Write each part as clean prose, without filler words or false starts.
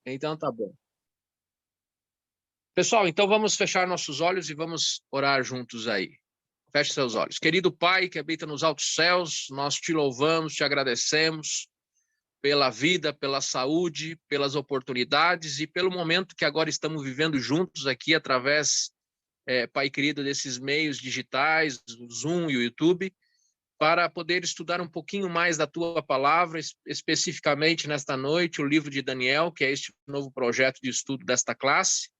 Então tá bom. Pessoal, então vamos fechar nossos olhos e vamos orar juntos aí. Feche seus olhos. Querido Pai que habita nos altos céus, nós te louvamos, te agradecemos pela vida, pela saúde, pelas oportunidades e pelo momento que agora estamos vivendo juntos aqui através, Pai querido, desses meios digitais, o Zoom e o YouTube, para poder estudar um pouquinho mais da tua palavra, especificamente nesta noite, o livro de Daniel, que é este novo projeto de estudo desta classe.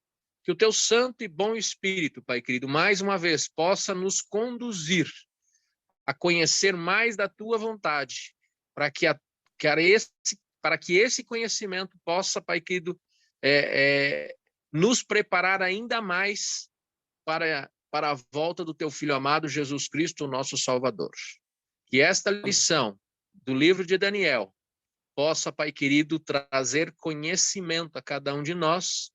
Que o teu santo e bom Espírito, Pai querido, mais uma vez possa nos conduzir a conhecer mais da tua vontade, para que esse conhecimento possa, Pai querido, nos preparar ainda mais para a volta do teu Filho amado, Jesus Cristo, o nosso Salvador. Que esta lição do livro de Daniel possa, Pai querido, trazer conhecimento a cada um de nós,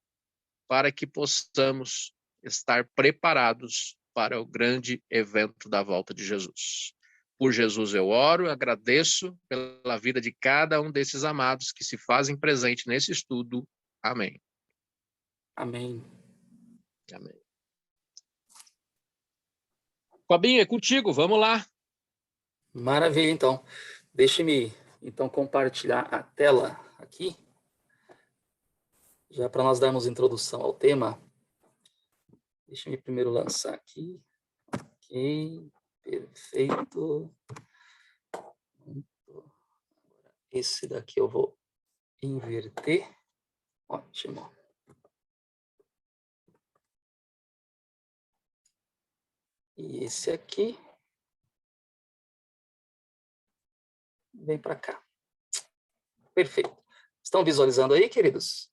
para que possamos estar preparados para o grande evento da volta de Jesus. Por Jesus eu oro e agradeço pela vida de cada um desses amados que se fazem presente nesse estudo. Amém. Amém. Amém. Fabinho, é contigo, vamos lá. Maravilha, então. Deixe-me, então, compartilhar a tela aqui, já para nós darmos introdução ao tema. Deixe-me primeiro lançar aqui. Ok, perfeito. Esse daqui eu vou inverter. Ótimo. E esse aqui vem para cá. Perfeito. Estão visualizando aí, queridos?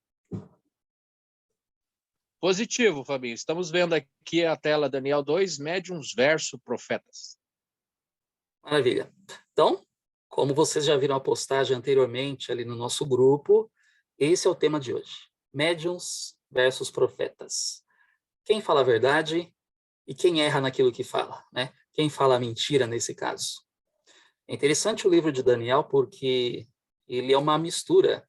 Positivo, Fabinho. Estamos vendo aqui a tela Daniel 2, médiuns versus profetas. Maravilha. Então, como vocês já viram a postagem anteriormente ali no nosso grupo, esse é o tema de hoje. Médiuns versus profetas. Quem fala a verdade e quem erra naquilo que fala, né? Quem fala a mentira nesse caso. É interessante o livro de Daniel porque ele é uma mistura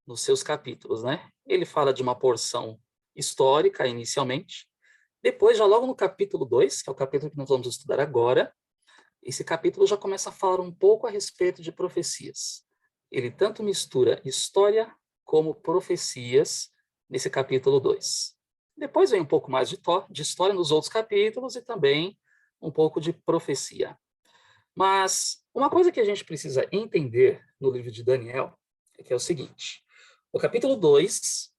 nos seus capítulos, né? Ele fala de uma porção histórica inicialmente, depois já logo no capítulo 2, que é o capítulo que nós vamos estudar agora, esse capítulo já começa a falar um pouco a respeito de profecias. Ele tanto mistura história como profecias nesse capítulo 2. Depois vem um pouco mais de história nos outros capítulos e também um pouco de profecia. Mas uma coisa que a gente precisa entender no livro de Daniel é que é o seguinte: o capítulo 2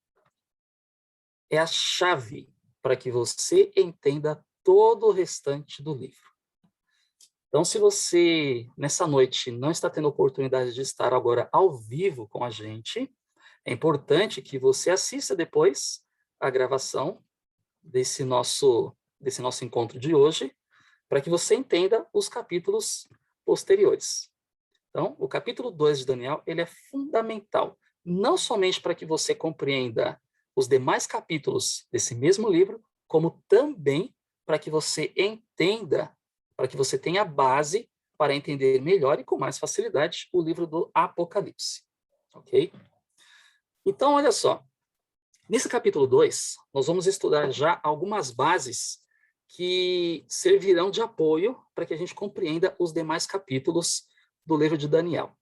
é a chave para que você entenda todo o restante do livro. Então, se você, nessa noite, não está tendo oportunidade de estar agora ao vivo com a gente, é importante que você assista depois a gravação desse nosso encontro de hoje, para que você entenda os capítulos posteriores. Então, o capítulo 2 de Daniel, ele é fundamental, não somente para que você compreenda os demais capítulos desse mesmo livro, como também para que você entenda, para que você tenha base para entender melhor e com mais facilidade o livro do Apocalipse. Ok? Então, olha só. Nesse capítulo 2, nós vamos estudar já algumas bases que servirão de apoio para que a gente compreenda os demais capítulos do livro de Daniel.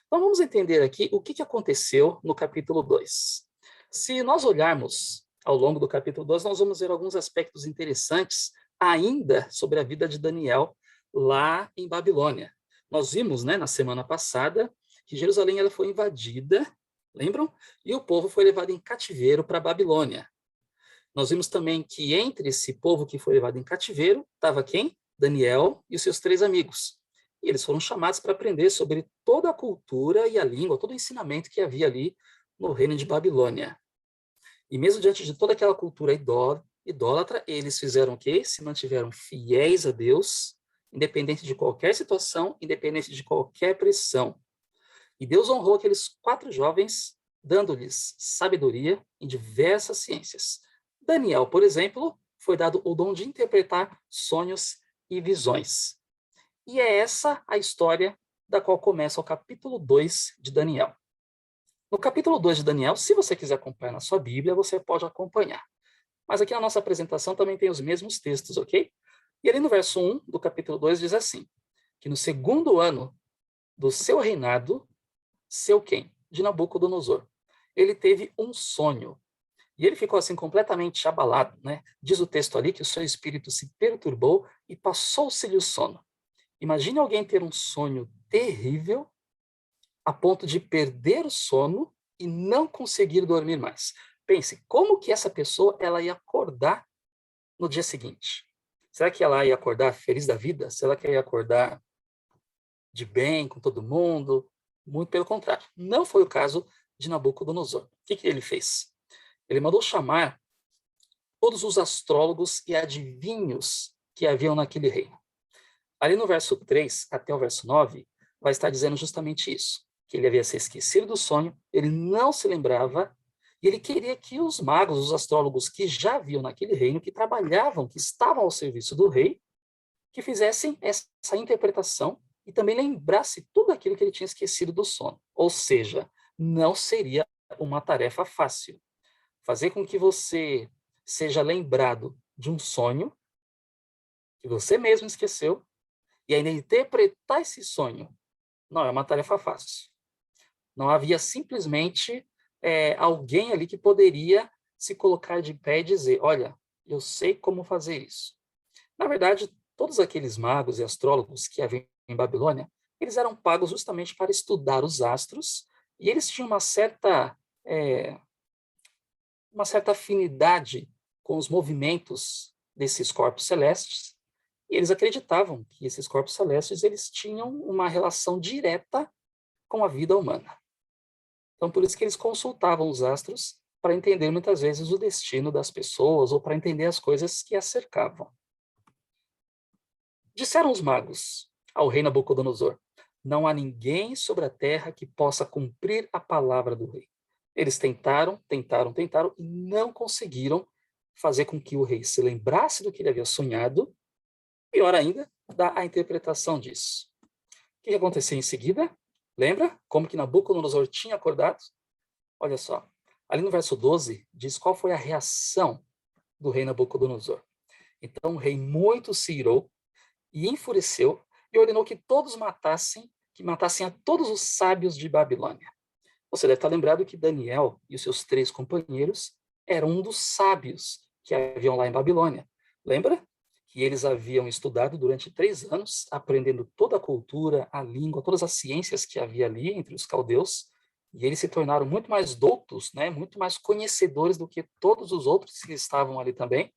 Então, vamos entender aqui o que aconteceu no capítulo 2. Se nós olharmos ao longo do capítulo 2, nós vamos ver alguns aspectos interessantes ainda sobre a vida de Daniel lá em Babilônia. Nós vimos, né, na semana passada, que Jerusalém ela foi invadida, lembram? E o povo foi levado em cativeiro para a Babilônia. Nós vimos também que entre esse povo que foi levado em cativeiro estava quem? Daniel e os seus 3 amigos. E eles foram chamados para aprender sobre toda a cultura e a língua, todo o ensinamento que havia ali no reino de Babilônia. E mesmo diante de toda aquela cultura idólatra, eles fizeram o quê? Se mantiveram fiéis a Deus, independente de qualquer situação, independente de qualquer pressão. E Deus honrou aqueles 4 jovens, dando-lhes sabedoria em diversas ciências. Daniel, por exemplo, foi dado o dom de interpretar sonhos e visões. E é essa a história da qual começa o capítulo 2 de Daniel. No capítulo 2 de Daniel, se você quiser acompanhar na sua Bíblia, você pode acompanhar. Mas aqui na nossa apresentação também tem os mesmos textos, ok? E ali no verso 1 do capítulo 2 diz assim, que no segundo ano do seu reinado, seu quem? De Nabucodonosor. Ele teve um sonho. E ele ficou assim completamente abalado, né? Diz o texto ali que o seu espírito se perturbou e passou-se-lhe o sono. Imagine alguém ter um sonho terrível a ponto de perder o sono e não conseguir dormir mais. Pense, como que essa pessoa ela ia acordar no dia seguinte? Será que ela ia acordar feliz da vida? Será que ela ia acordar de bem com todo mundo? Muito pelo contrário. Não foi o caso de Nabucodonosor. O que ele fez? Ele mandou chamar todos os astrólogos e adivinhos que haviam naquele reino. Ali no verso 3 até o verso 9, vai estar dizendo justamente isso, que ele havia se esquecido do sonho, ele não se lembrava, e ele queria que os magos, os astrólogos que já haviam naquele reino, que trabalhavam, que estavam ao serviço do rei, que fizessem essa interpretação e também lembrasse tudo aquilo que ele tinha esquecido do sono. Ou seja, não seria uma tarefa fácil. Fazer com que você seja lembrado de um sonho que você mesmo esqueceu e ainda interpretar esse sonho não é uma tarefa fácil. Não havia simplesmente alguém ali que poderia se colocar de pé e dizer, olha, eu sei como fazer isso. Na verdade, todos aqueles magos e astrólogos que haviam em Babilônia, eles eram pagos justamente para estudar os astros e eles tinham uma certa afinidade com os movimentos desses corpos celestes, e eles acreditavam que esses corpos celestes eles tinham uma relação direta com a vida humana. Então, por isso que eles consultavam os astros para entender muitas vezes o destino das pessoas ou para entender as coisas que as cercavam. Disseram os magos ao rei Nabucodonosor, não há ninguém sobre a terra que possa cumprir a palavra do rei. Eles tentaram e não conseguiram fazer com que o rei se lembrasse do que ele havia sonhado, pior ainda, dar a interpretação disso. O que aconteceu em seguida? Lembra como que Nabucodonosor tinha acordado? Olha só, ali no verso 12, diz qual foi a reação do rei Nabucodonosor. Então o rei muito se irou e enfureceu e ordenou que todos matassem a todos os sábios de Babilônia. Você deve estar lembrado que Daniel e os seus 3 companheiros eram um dos sábios que haviam lá em Babilônia. Lembra? Que eles haviam estudado durante 3 anos, aprendendo toda a cultura, a língua, todas as ciências que havia ali entre os caldeus, e eles se tornaram muito mais doutos, né? Muito mais conhecedores do que todos os outros que estavam ali também.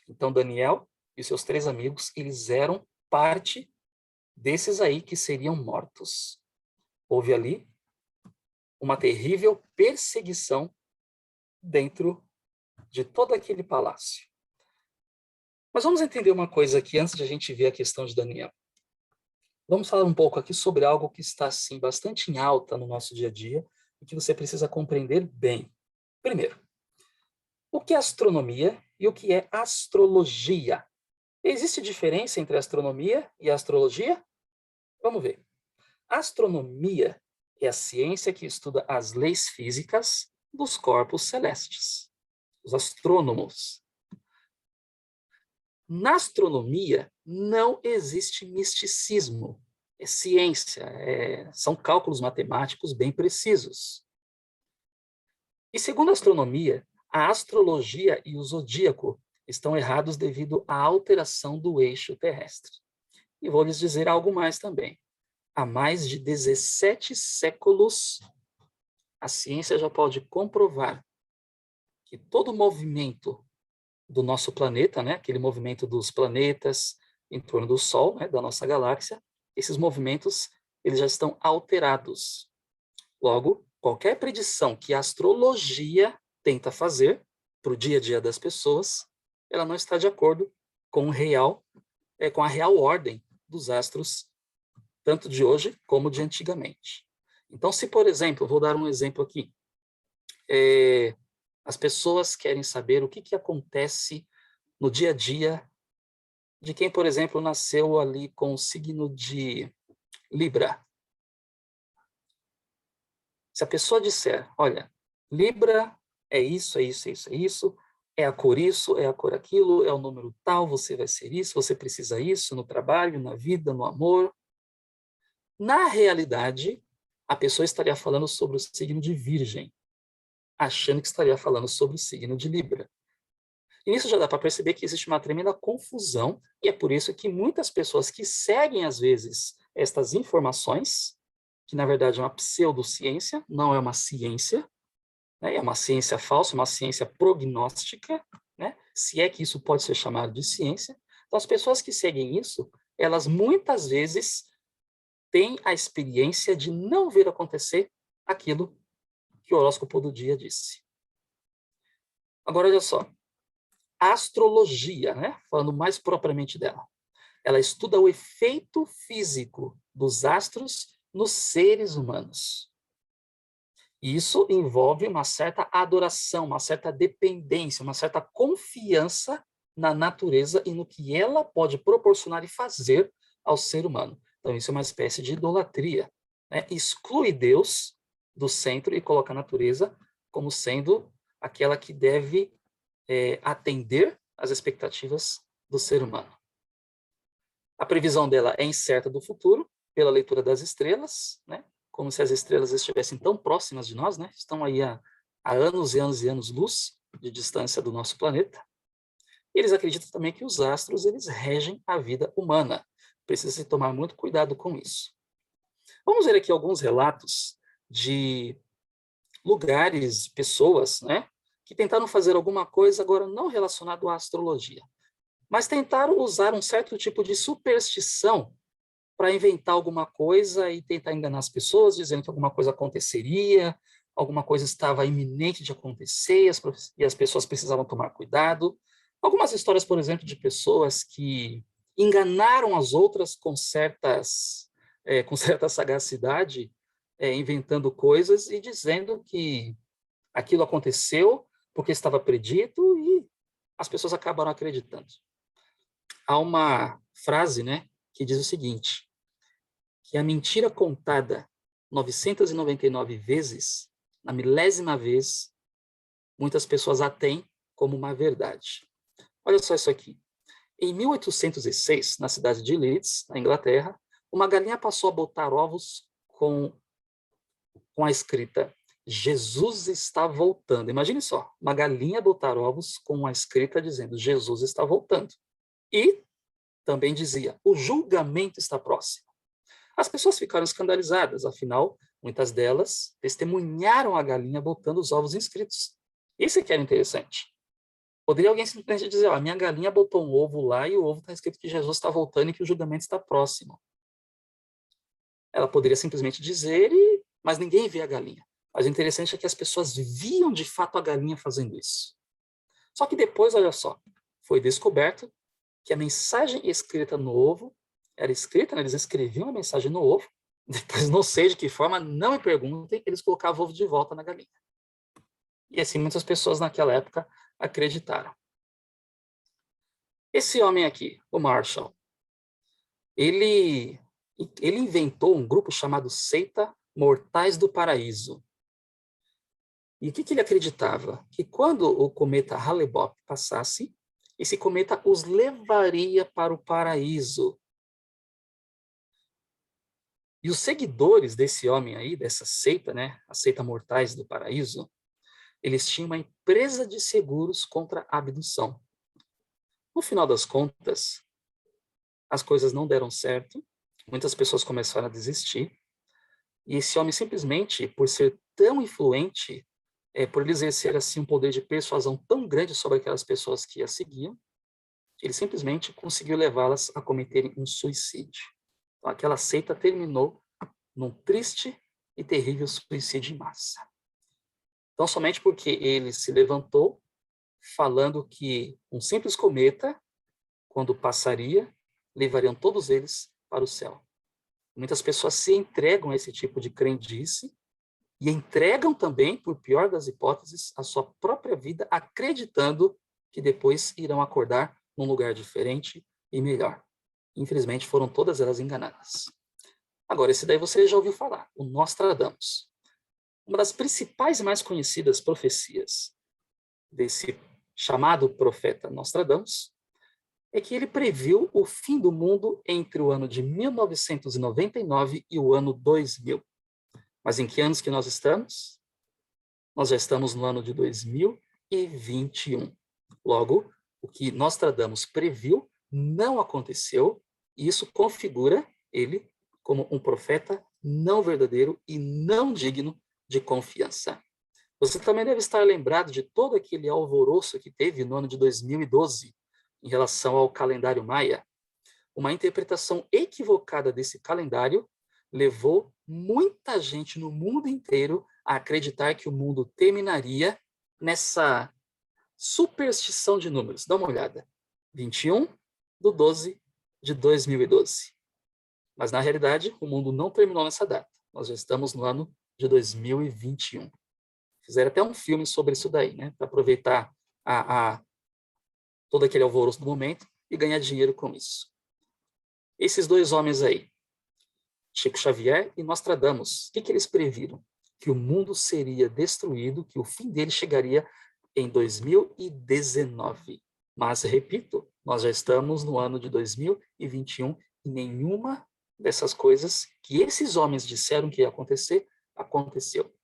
Então, Daniel e seus 3 amigos, eles eram parte desses aí que seriam mortos. Houve ali uma terrível perseguição dentro de todo aquele palácio. Mas vamos entender uma coisa aqui antes de a gente ver a questão de Daniel. Vamos falar um pouco aqui sobre algo que está, assim, bastante em alta no nosso dia a dia e que você precisa compreender bem. Primeiro, o que é astronomia e o que é astrologia? Existe diferença entre astronomia e astrologia? Vamos ver. A astronomia é a ciência que estuda as leis físicas dos corpos celestes, os astrônomos. Na astronomia não existe misticismo, é ciência, são cálculos matemáticos bem precisos. E segundo a astronomia, a astrologia e o zodíaco estão errados devido à alteração do eixo terrestre. E vou lhes dizer algo mais também. Há mais de 17 séculos, a ciência já pode comprovar que todo movimento do nosso planeta, né, aquele movimento dos planetas em torno do Sol, né, da nossa galáxia, esses movimentos eles já estão alterados. Logo, qualquer predição que a astrologia tenta fazer para o dia a dia das pessoas, ela não está de acordo com a real ordem dos astros, tanto de hoje como de antigamente. Então, se, por exemplo, vou dar um exemplo aqui, as pessoas querem saber o que acontece no dia a dia de quem, por exemplo, nasceu ali com o signo de Libra. Se a pessoa disser, olha, Libra é isso, é isso, é isso, é isso, é a cor isso, é a cor aquilo, é o número tal, você vai ser isso, você precisa isso no trabalho, na vida, no amor. Na realidade, a pessoa estaria falando sobre o signo de Virgem, achando que estaria falando sobre o signo de Libra. E nisso já dá para perceber que existe uma tremenda confusão, e é por isso que muitas pessoas que seguem, às vezes, estas informações, que na verdade é uma pseudociência, não é uma ciência, né? É uma ciência falsa, uma ciência prognóstica, né? Se é que isso pode ser chamado de ciência. Então, as pessoas que seguem isso, elas muitas vezes têm a experiência de não ver acontecer aquilo que o horóscopo do dia disse. Agora, olha só. A astrologia, né? Falando mais propriamente dela, ela estuda o efeito físico dos astros nos seres humanos. E isso envolve uma certa adoração, uma certa dependência, uma certa confiança na natureza e no que ela pode proporcionar e fazer ao ser humano. Então, isso é uma espécie de idolatria, né? Exclui Deus do centro e coloca a natureza como sendo aquela que deve atender às expectativas do ser humano. A previsão dela é incerta do futuro, pela leitura das estrelas, né? Como se as estrelas estivessem tão próximas de nós, né? Estão aí há anos e anos e anos-luz de distância do nosso planeta. E eles acreditam também que os astros eles regem a vida humana. Precisa se tomar muito cuidado com isso. Vamos ver aqui alguns relatos de lugares, pessoas, né? Que tentaram fazer alguma coisa agora não relacionado à astrologia, mas tentaram usar um certo tipo de superstição para inventar alguma coisa e tentar enganar as pessoas, dizendo que alguma coisa aconteceria, alguma coisa estava iminente de acontecer e as pessoas precisavam tomar cuidado. Algumas histórias, por exemplo, de pessoas que enganaram as outras com certa sagacidade, inventando coisas e dizendo que aquilo aconteceu porque estava predito e as pessoas acabaram acreditando. Há uma frase, né, que diz o seguinte, que a mentira contada 999 vezes, na milésima vez, muitas pessoas a têm como uma verdade. Olha só isso aqui. Em 1806, na cidade de Leeds, na Inglaterra, uma galinha passou a botar ovos com a escrita Jesus está voltando. Imagine só, uma galinha botar ovos com uma escrita dizendo Jesus está voltando. E também dizia, o julgamento está próximo. As pessoas ficaram escandalizadas, afinal, muitas delas testemunharam a galinha botando os ovos inscritos. Isso é que era interessante. Poderia alguém simplesmente dizer, a minha galinha botou um ovo lá e o ovo está escrito que Jesus está voltando e que o julgamento está próximo. Ela poderia simplesmente dizer, mas ninguém vê a galinha. Mas o interessante é que as pessoas viam de fato a galinha fazendo isso. Só que depois, olha só, foi descoberto que a mensagem escrita no ovo era escrita, né? Eles escreviam a mensagem no ovo, depois não sei de que forma, não me perguntem, eles colocavam o ovo de volta na galinha. E assim muitas pessoas naquela época acreditaram. Esse homem aqui, o Marshall, ele inventou um grupo chamado Seita Mortais do Paraíso. E o que ele acreditava? Que quando o cometa Hale-Bopp passasse, esse cometa os levaria para o paraíso. E os seguidores desse homem aí, dessa seita, né, a Seita Mortais do Paraíso, eles tinham uma empresa de seguros contra a abdução. No final das contas, as coisas não deram certo, muitas pessoas começaram a desistir, e esse homem simplesmente, por ser tão influente, por ele exercer assim um poder de persuasão tão grande sobre aquelas pessoas que a seguiam, ele simplesmente conseguiu levá-las a cometerem um suicídio. Então, aquela seita terminou num triste e terrível suicídio em massa. Então, somente porque ele se levantou falando que um simples cometa, quando passaria, levariam todos eles para o céu. Muitas pessoas se entregam a esse tipo de crendice e entregam também, por pior das hipóteses, a sua própria vida, acreditando que depois irão acordar num lugar diferente e melhor. Infelizmente, foram todas elas enganadas. Agora, esse daí você já ouviu falar, o Nostradamus. O Uma das principais e mais conhecidas profecias desse chamado profeta Nostradamus é que ele previu o fim do mundo entre o ano de 1999 e o ano 2000. Mas em que anos que nós estamos? Nós já estamos no ano de 2021. Logo, o que Nostradamus previu não aconteceu, e isso configura ele como um profeta não verdadeiro e não digno de confiança. Você também deve estar lembrado de todo aquele alvoroço que teve no ano de 2012 em relação ao calendário maia. Uma interpretação equivocada desse calendário levou muita gente no mundo inteiro a acreditar que o mundo terminaria nessa superstição de números. Dá uma olhada. 21/12/2012. Mas, na realidade, o mundo não terminou nessa data. Nós já estamos no ano de 2021. Fizeram até um filme sobre isso daí, né? Para aproveitar todo aquele alvoroço do momento e ganhar dinheiro com isso. Esses dois homens aí, Chico Xavier e Nostradamus, o que eles previram? Que o mundo seria destruído, que o fim dele chegaria em 2019. Mas, repito, nós já estamos no ano de 2021 e nenhuma dessas coisas que esses homens disseram que ia acontecer, aconteceu.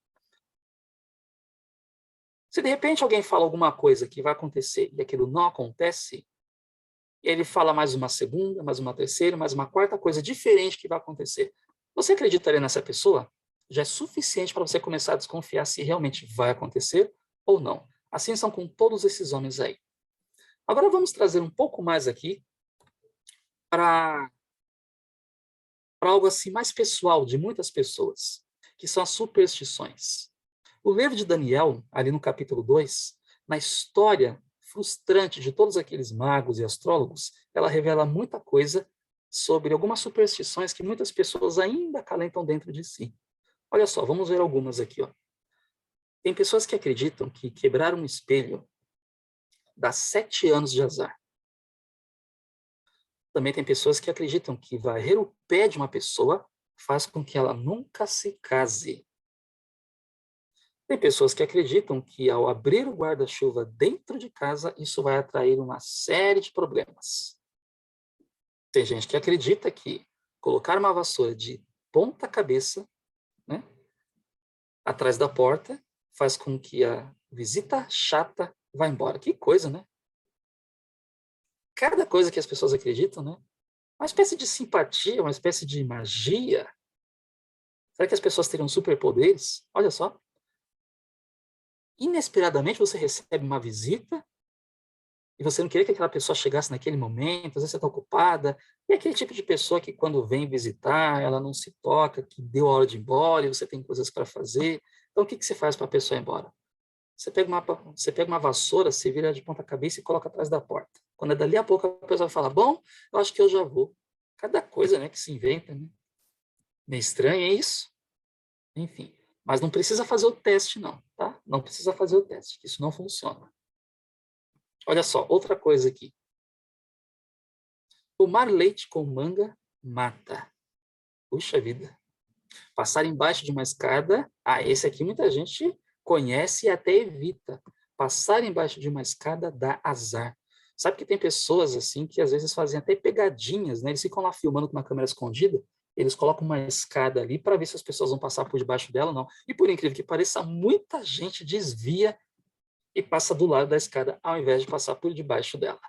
Se de repente alguém fala alguma coisa que vai acontecer e aquilo não acontece, e ele fala mais uma segunda, mais uma terceira, mais uma quarta coisa diferente que vai acontecer, você acreditaria nessa pessoa? Já é suficiente para você começar a desconfiar se realmente vai acontecer ou não. Assim são com todos esses homens aí. Agora vamos trazer um pouco mais aqui para algo assim mais pessoal de muitas pessoas, que são as superstições. O livro de Daniel, ali no capítulo 2, na história frustrante de todos aqueles magos e astrólogos, ela revela muita coisa sobre algumas superstições que muitas pessoas ainda acalentam dentro de si. Olha só, vamos ver algumas aqui. Ó. Tem pessoas que acreditam que quebrar um espelho dá 7 anos de azar. Também tem pessoas que acreditam que varrer o pé de uma pessoa faz com que ela nunca se case. Tem pessoas que acreditam que ao abrir o guarda-chuva dentro de casa, isso vai atrair uma série de problemas. Tem gente que acredita que colocar uma vassoura de ponta cabeça, né, atrás da porta, faz com que a visita chata vá embora. Que coisa, né? Cada coisa que as pessoas acreditam, né? Uma espécie de simpatia, uma espécie de magia. Será que as pessoas teriam superpoderes? Olha só. Inesperadamente você recebe uma visita e você não queria que aquela pessoa chegasse naquele momento, às vezes você está ocupada, e aquele tipo de pessoa que quando vem visitar, ela não se toca, que deu a hora de ir embora e você tem coisas para fazer. Então, o que você faz para a pessoa ir embora? Você pega uma vassoura, se vira de ponta cabeça e coloca atrás da porta. Quando é dali a pouco a pessoa vai falar, bom, eu acho que eu já vou. Cada coisa, né, que se inventa, né? Meio estranho, é isso? Enfim. Mas não precisa fazer o teste, não, tá? Não precisa fazer o teste, que isso não funciona. Olha só, outra coisa aqui. Tomar leite com manga mata. Puxa vida. Passar embaixo de uma escada. Ah, esse aqui muita gente conhece e até evita. Passar embaixo de uma escada dá azar. Sabe que tem pessoas assim que às vezes fazem até pegadinhas, né? Eles ficam lá filmando com uma câmera escondida, eles colocam uma escada ali para ver se as pessoas vão passar por debaixo dela ou não. E por incrível que pareça, muita gente desvia e passa do lado da escada ao invés de passar por debaixo dela.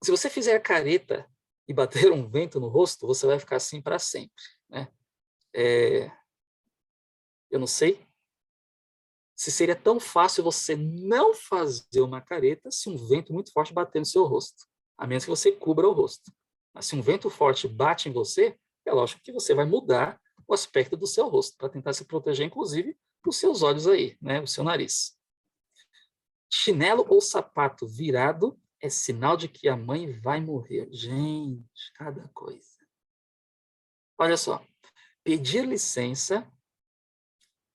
Se você fizer careta e bater um vento no rosto, você vai ficar assim para sempre, né? Eu não sei se seria tão fácil você não fazer uma careta se um vento muito forte bater no seu rosto, a menos que você cubra o rosto. Mas se um vento forte bate em você, é lógico que você vai mudar o aspecto do seu rosto, para tentar se proteger, inclusive, dos seus olhos aí, né, o seu nariz. Chinelo ou sapato virado é sinal de que a mãe vai morrer. Gente, cada coisa. Olha só, pedir licença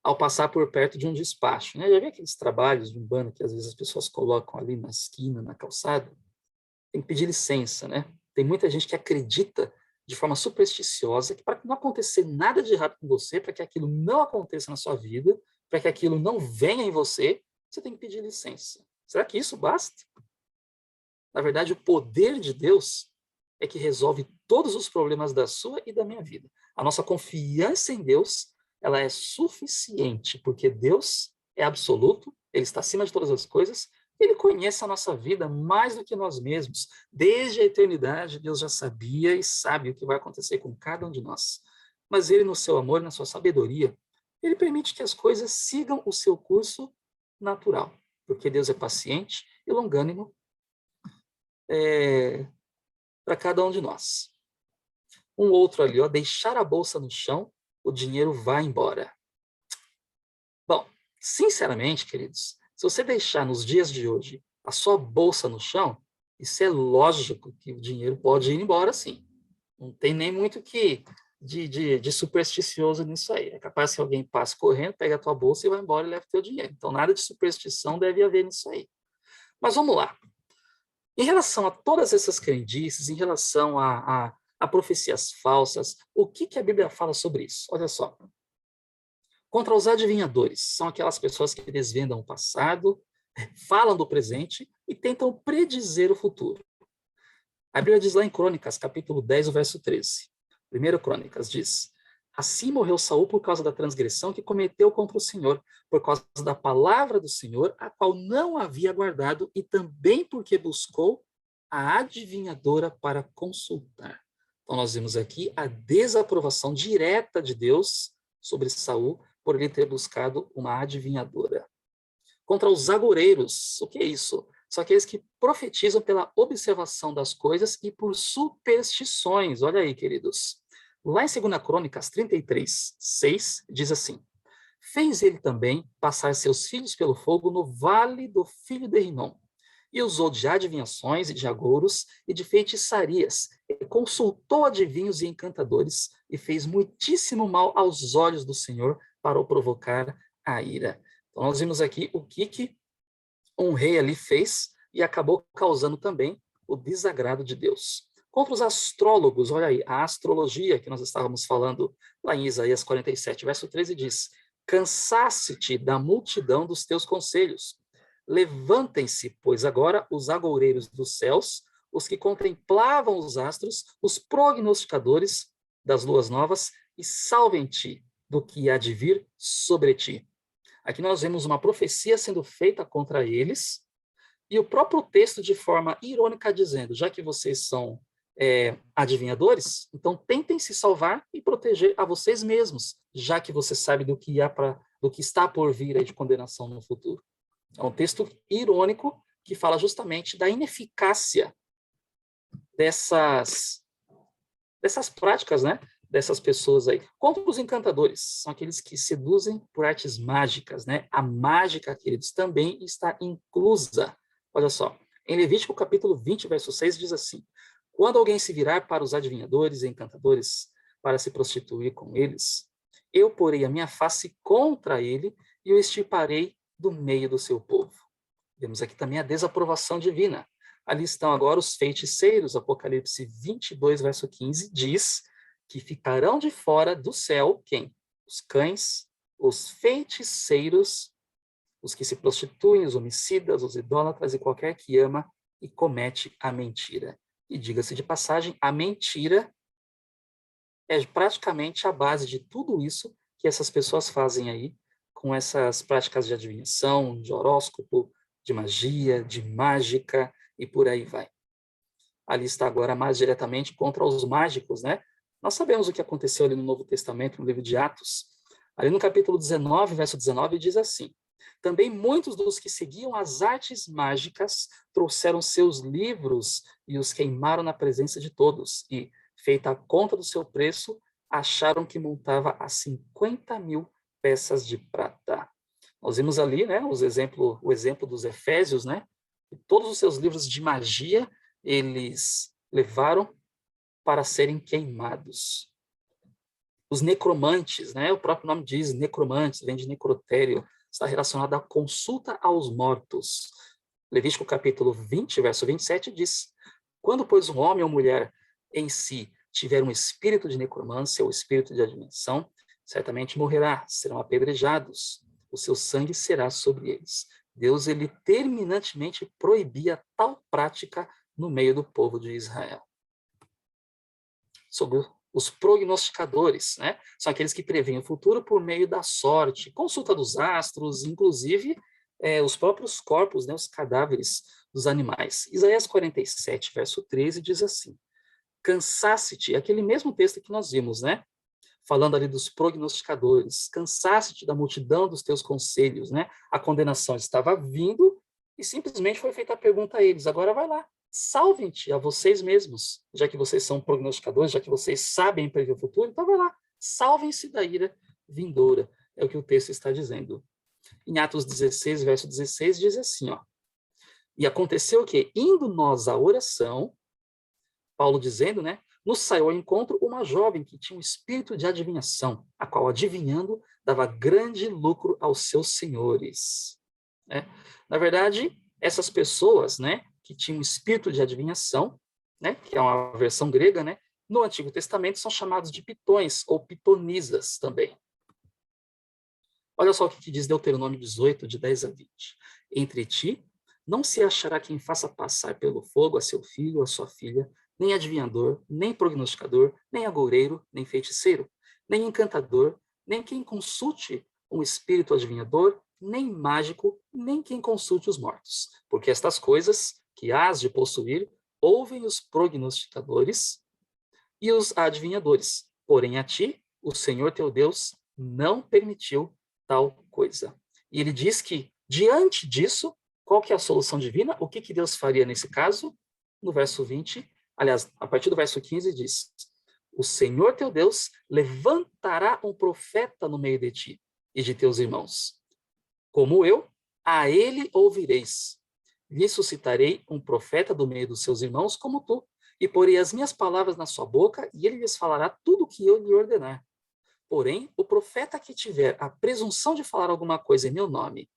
ao passar por perto de um despacho, né? Já vi aqueles trabalhos de Umbanda que às vezes as pessoas colocam ali na esquina, na calçada? Tem que pedir licença, né? Tem muita gente que acredita de forma supersticiosa, que para não acontecer nada de errado com você, para que aquilo não aconteça na sua vida, para que aquilo não venha em você, você tem que pedir licença. Será que isso basta? Na verdade, o poder de Deus é que resolve todos os problemas da sua e da minha vida. A nossa confiança em Deus, ela é suficiente, porque Deus é absoluto, Ele está acima de todas as coisas, Ele conhece a nossa vida mais do que nós mesmos. Desde a eternidade, Deus já sabia e sabe o que vai acontecer com cada um de nós. Mas Ele, no seu amor, na sua sabedoria, Ele permite que as coisas sigam o seu curso natural, porque Deus é paciente e longânimo para cada um de nós. Um outro ali, ó, deixar a bolsa no chão, o dinheiro vai embora. Bom, sinceramente, queridos, se você deixar nos dias de hoje a sua bolsa no chão, isso é lógico que o dinheiro pode ir embora, sim. Não tem nem muito que de supersticioso nisso aí. É capaz que alguém passe correndo, pega a tua bolsa e vai embora e leva o teu dinheiro. Então, nada de superstição deve haver nisso aí. Mas vamos lá. Em relação a todas essas crendices, em relação a profecias falsas, o que a Bíblia fala sobre isso? Olha só. Contra os adivinhadores, são aquelas pessoas que desvendam o passado, falam do presente e tentam predizer o futuro. A Bíblia diz lá em Crônicas, capítulo 10, o verso 13. 1 Crônicas diz: assim morreu Saul por causa da transgressão que cometeu contra o Senhor, por causa da palavra do Senhor, a qual não havia guardado, e também porque buscou a adivinhadora para consultar. Então nós vemos aqui a desaprovação direta de Deus sobre Saul por ele ter buscado uma adivinhadora. Contra os agoureiros, o que é isso? São aqueles que profetizam pela observação das coisas e por superstições. Olha aí, queridos. Lá em 2 Crônicas 33, 6, diz assim: fez ele também passar seus filhos pelo fogo no vale do filho de Rinom, e usou de adivinhações e de agouros e de feitiçarias, e consultou adivinhos e encantadores, e fez muitíssimo mal aos olhos do Senhor para o provocar a ira. Então, nós vimos aqui o que um rei ali fez e acabou causando também o desagrado de Deus. Contra os astrólogos, olha aí, a astrologia que nós estávamos falando lá em Isaías 47, verso 13 diz: cansaste-te da multidão dos teus conselhos. Levantem-se, pois, agora os agoureiros dos céus, os que contemplavam os astros, os prognosticadores das luas novas, e salvem-te do que há de vir sobre ti. Aqui nós vemos uma profecia sendo feita contra eles, e o próprio texto de forma irônica dizendo: já que vocês são adivinhadores, então tentem se salvar e proteger a vocês mesmos, já que você sabe do que está por vir aí de condenação no futuro. É um texto irônico que fala justamente da ineficácia dessas práticas, né? Dessas pessoas aí. Contra os encantadores, são aqueles que seduzem por artes mágicas, né? A mágica, queridos, também está inclusa. Olha só, em Levítico capítulo 20, verso 6, diz assim: quando alguém se virar para os adivinhadores e encantadores para se prostituir com eles, eu porei a minha face contra ele e o extirparei do meio do seu povo. Vemos aqui também a desaprovação divina. Ali estão agora os feiticeiros. Apocalipse 22, verso 15, diz que ficarão de fora do céu, quem? Os cães, os feiticeiros, os que se prostituem, os homicidas, os idólatras e qualquer que ama e comete a mentira. E diga-se de passagem, a mentira é praticamente a base de tudo isso que essas pessoas fazem aí, com essas práticas de adivinhação, de horóscopo, de magia, de mágica e por aí vai. Ali está agora mais diretamente contra os mágicos, né? Nós sabemos o que aconteceu ali no Novo Testamento, no livro de Atos. Ali no capítulo 19, verso 19, diz assim: também muitos dos que seguiam as artes mágicas trouxeram seus livros e os queimaram na presença de todos, e, feita a conta do seu preço, acharam que montava a 50.000 peças de prata. Nós vimos ali, né, o exemplo dos Efésios, né? E todos os seus livros de magia eles levaram para serem queimados. Os necromantes, né? O próprio nome diz necromantes, vem de necrotério, está relacionado à consulta aos mortos. Levítico capítulo 20, verso 27 diz: quando, pois, um homem ou mulher em si tiver um espírito de necromância ou espírito de adivinhação, certamente morrerá, serão apedrejados, o seu sangue será sobre eles. Deus, ele terminantemente proibia tal prática no meio do povo de Israel. Sobre os prognosticadores, né? São aqueles que preveem o futuro por meio da sorte, consulta dos astros, inclusive os próprios corpos, né? Os cadáveres dos animais. Isaías 47, verso 13, diz assim: cansaste-te, aquele mesmo texto que nós vimos, né? Falando ali dos prognosticadores, cansaste-te da multidão dos teus conselhos, né? A condenação estava vindo e simplesmente foi feita a pergunta a eles: agora vai lá, salvem-te a vocês mesmos, já que vocês são prognosticadores, já que vocês sabem prever o futuro, então vai lá, salvem-se da ira vindoura. É o que o texto está dizendo. Em Atos 16, verso 16, diz assim, ó: e aconteceu que, indo nós à oração, Paulo dizendo, né, nos saiu ao encontro uma jovem que tinha um espírito de adivinhação, a qual, adivinhando, dava grande lucro aos seus senhores. Né? Na verdade, essas pessoas, né, que tinham um espírito de adivinhação, né, que é uma versão grega, né, no Antigo Testamento são chamados de pitões ou pitonisas também. Olha só o que diz Deuteronômio 18, de 10 a 20. Entre ti não se achará quem faça passar pelo fogo a seu filho ou a sua filha, nem adivinhador, nem prognosticador, nem agoureiro, nem feiticeiro, nem encantador, nem quem consulte um espírito adivinhador, nem mágico, nem quem consulte os mortos. Porque estas coisas que hás de possuir, ouvem os prognosticadores e os adivinhadores. Porém, a ti, o Senhor teu Deus, não permitiu tal coisa. E ele diz que, diante disso, qual que é a solução divina? O que Deus faria nesse caso? No verso 20, aliás, a partir do verso 15, diz: o Senhor teu Deus levantará um profeta no meio de ti e de teus irmãos. Como eu, a ele ouvireis. Lhe suscitarei um profeta do meio dos seus irmãos como tu, e porei as minhas palavras na sua boca, e ele lhes falará tudo o que eu lhe ordenar. Porém, o profeta que tiver a presunção de falar alguma coisa em meu nome,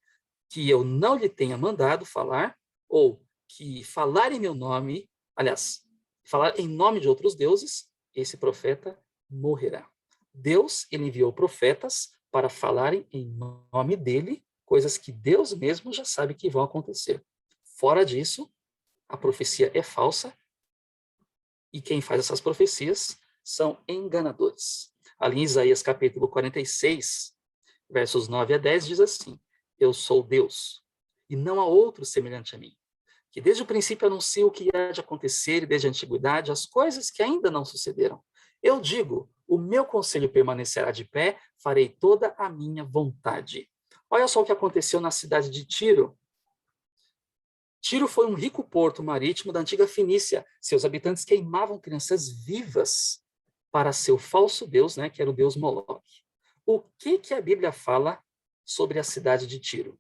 que eu não lhe tenha mandado falar, ou que falar em meu nome, aliás, falar em nome de outros deuses, esse profeta morrerá. Deus, ele enviou profetas para falarem em nome dele, coisas que Deus mesmo já sabe que vão acontecer. Fora disso, a profecia é falsa, e quem faz essas profecias são enganadores. Ali em Isaías capítulo 46, versos 9 a 10, diz assim: eu sou Deus, e não há outro semelhante a mim, que desde o princípio anuncio o que há de acontecer, e desde a antiguidade as coisas que ainda não sucederam. Eu digo, o meu conselho permanecerá de pé, farei toda a minha vontade. Olha só o que aconteceu na cidade de Tiro. Tiro foi um rico porto marítimo da antiga Fenícia. Seus habitantes queimavam crianças vivas para seu falso deus, né, que era o deus Moloque. O que a Bíblia fala sobre a cidade de Tiro?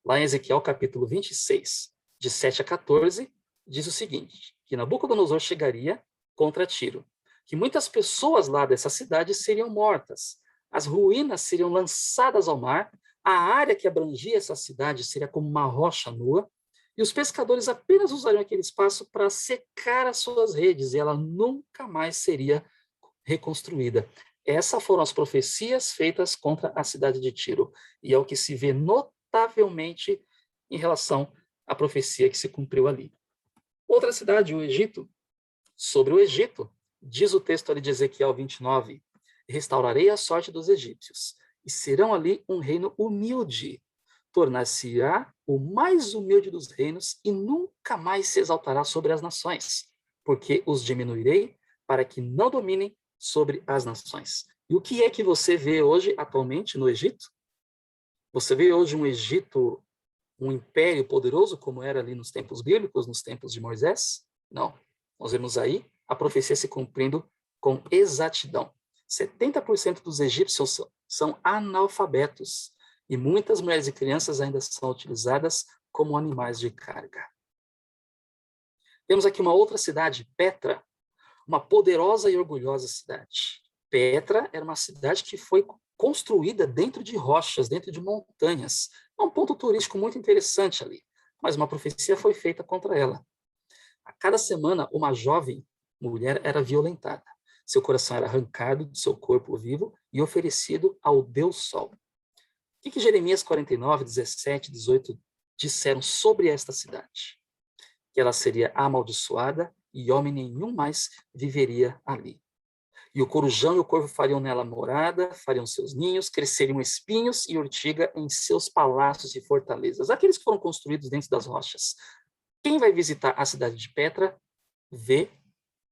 Lá em Ezequiel capítulo 26, de 7 a 14, diz o seguinte: que Nabucodonosor chegaria contra Tiro, que muitas pessoas lá dessa cidade seriam mortas, as ruínas seriam lançadas ao mar, a área que abrangia essa cidade seria como uma rocha nua, e os pescadores apenas usariam aquele espaço para secar as suas redes, e ela nunca mais seria reconstruída. Essas foram as profecias feitas contra a cidade de Tiro, e é o que se vê notavelmente em relação à profecia que se cumpriu ali. Outra cidade, o Egito. Sobre o Egito, diz o texto ali de Ezequiel 29, restaurarei a sorte dos egípcios, e serão ali um reino humilde, tornar-se-á o mais humilde dos reinos, e nunca mais se exaltará sobre as nações, porque os diminuirei para que não dominem sobre as nações. E o que é que você vê hoje, atualmente, no Egito? Você vê hoje um Egito, um império poderoso, como era ali nos tempos bíblicos, nos tempos de Moisés? Não. Nós vemos aí a profecia se cumprindo com exatidão. 70% dos egípcios são analfabetos, e muitas mulheres e crianças ainda são utilizadas como animais de carga. Temos aqui uma outra cidade, Petra, uma poderosa e orgulhosa cidade. Petra era uma cidade que foi construída dentro de rochas, dentro de montanhas. É um ponto turístico muito interessante ali, mas uma profecia foi feita contra ela. A cada semana, uma jovem mulher era violentada. Seu coração era arrancado do seu corpo vivo e oferecido ao Deus Sol. O que Jeremias 49, 17, 18 disseram sobre esta cidade? Que ela seria amaldiçoada e homem nenhum mais viveria ali. E o corujão e o corvo fariam nela morada, fariam seus ninhos, cresceriam espinhos e urtiga em seus palácios e fortalezas. Aqueles que foram construídos dentro das rochas. Quem vai visitar a cidade de Petra vê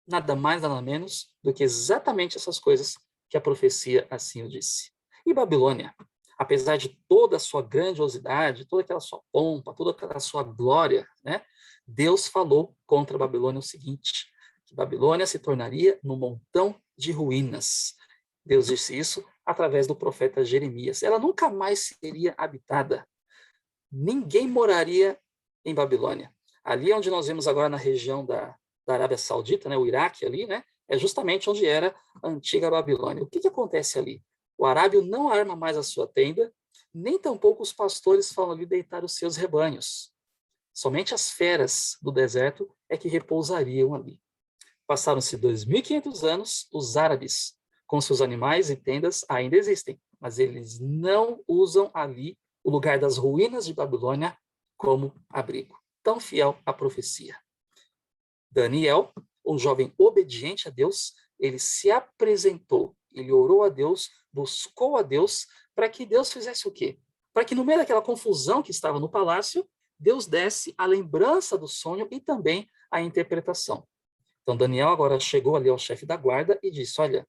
nada mais, nada menos do que exatamente essas coisas que a profecia assim o disse. E Babilônia, apesar de toda a sua grandiosidade, toda aquela sua pompa, toda aquela sua glória, né? Deus falou contra a Babilônia o seguinte, que Babilônia se tornaria num montão de ruínas. Deus disse isso através do profeta Jeremias. Ela nunca mais seria habitada. Ninguém moraria em Babilônia. Ali onde nós vemos agora na região da Arábia Saudita, né, o Iraque ali, né, é justamente onde era a antiga Babilônia. O que acontece ali? O arábio não arma mais a sua tenda, nem tampouco os pastores falam ali deitar os seus rebanhos. Somente as feras do deserto é que repousariam ali. Passaram-se 2.500 anos, os árabes, com seus animais e tendas, ainda existem, mas eles não usam ali o lugar das ruínas de Babilônia como abrigo. Tão fiel à profecia. Daniel, um jovem obediente a Deus, ele se apresentou, ele orou a Deus, buscou a Deus, para que Deus fizesse o quê? Para que no meio daquela confusão que estava no palácio, Deus desse a lembrança do sonho e também a interpretação. Então Daniel agora chegou ali ao chefe da guarda e disse, olha,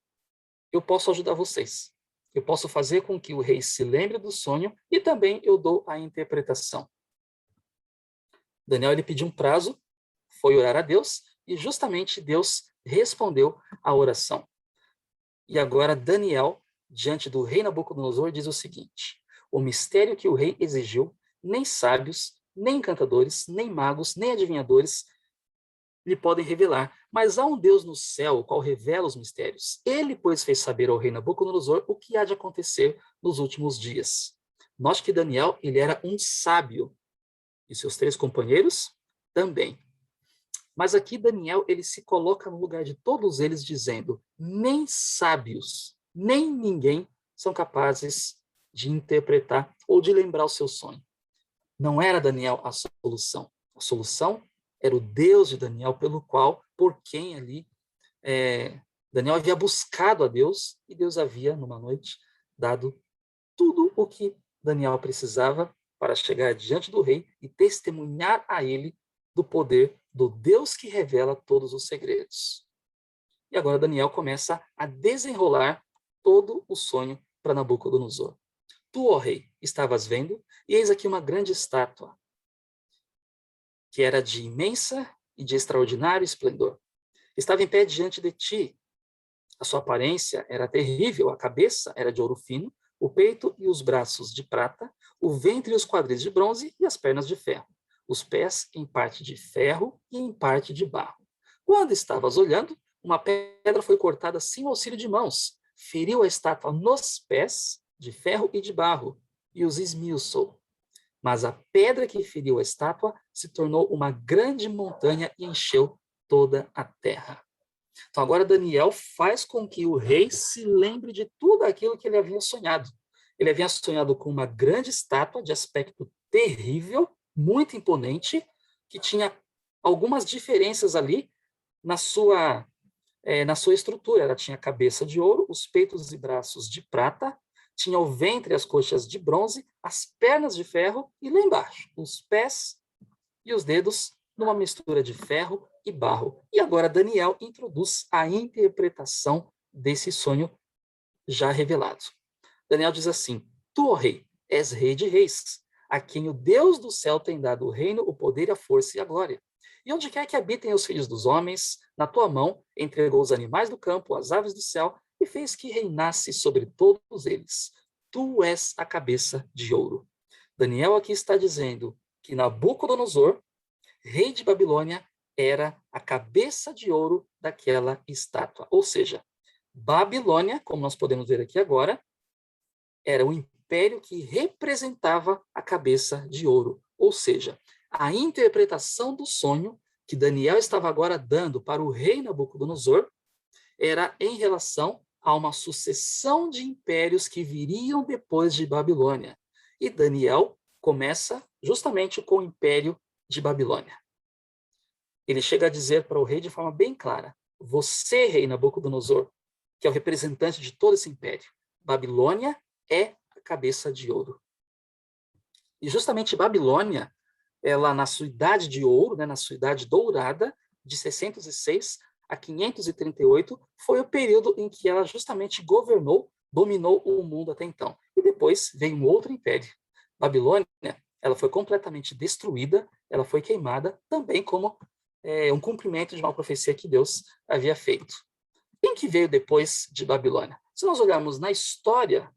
eu posso ajudar vocês. Eu posso fazer com que o rei se lembre do sonho e também eu dou a interpretação. Daniel ele pediu um prazo, foi orar a Deus e justamente Deus respondeu à oração. E agora Daniel, diante do rei Nabucodonosor, diz o seguinte, o mistério que o rei exigiu, nem sábios, nem encantadores, nem magos, nem adivinhadores lhe podem revelar, mas há um Deus no céu, o qual revela os mistérios. Ele, pois, fez saber ao rei Nabucodonosor o que há de acontecer nos últimos dias. Note que Daniel, ele era um sábio, e seus 3 companheiros também. Mas aqui Daniel, ele se coloca no lugar de todos eles, dizendo, nem sábios, nem ninguém são capazes de interpretar ou de lembrar o seu sonho. Não era Daniel a solução. A solução era o Deus de Daniel, por quem ali Daniel havia buscado a Deus, e Deus havia, numa noite, dado tudo o que Daniel precisava para chegar diante do rei e testemunhar a ele do poder do Deus que revela todos os segredos. E agora Daniel começa a desenrolar todo o sonho para Nabucodonosor. Tu, ó rei, estavas vendo, e eis aqui uma grande estátua, que era de imensa e de extraordinário esplendor. Estava em pé diante de ti. A sua aparência era terrível, a cabeça era de ouro fino, o peito e os braços de prata, o ventre e os quadris de bronze e as pernas de ferro, os pés em parte de ferro e em parte de barro. Quando estavas olhando, uma pedra foi cortada sem auxílio de mãos, feriu a estátua nos pés, de ferro e de barro, e os esmiuçou. Mas a pedra que feriu a estátua se tornou uma grande montanha e encheu toda a terra. Então agora Daniel faz com que o rei se lembre de tudo aquilo que ele havia sonhado. Ele havia sonhado com uma grande estátua de aspecto terrível, muito imponente, que tinha algumas diferenças ali na sua estrutura. Ela tinha cabeça de ouro, os peitos e braços de prata, tinha o ventre e as coxas de bronze, as pernas de ferro e lá embaixo, os pés e os dedos numa mistura de ferro e barro. E agora Daniel introduz a interpretação desse sonho já revelado. Daniel diz assim, tu, ó rei, és rei de reis, a quem o Deus do céu tem dado o reino, o poder, a força e a glória. E onde quer que habitem os filhos dos homens, na tua mão entregou os animais do campo, as aves do céu, e fez que reinasse sobre todos eles. Tu és a cabeça de ouro. Daniel aqui está dizendo que Nabucodonosor, rei de Babilônia, era a cabeça de ouro daquela estátua. Ou seja, Babilônia, como nós podemos ver aqui agora, era o império que representava a cabeça de ouro. Ou seja, a interpretação do sonho que Daniel estava agora dando para o rei Nabucodonosor era em relação a uma sucessão de impérios que viriam depois de Babilônia. E Daniel começa justamente com o Império de Babilônia. Ele chega a dizer para o rei de forma bem clara: você, rei Nabucodonosor, que é o representante de todo esse império, Babilônia é a cabeça de ouro. E justamente Babilônia, ela na sua idade de ouro, né, na sua idade dourada, de 606 a 538, foi o período em que ela justamente governou, dominou o mundo até então. E depois veio um outro império. Babilônia, ela foi completamente destruída, ela foi queimada, também como um cumprimento de uma profecia que Deus havia feito. Quem que veio depois de Babilônia? Se nós olharmos na história,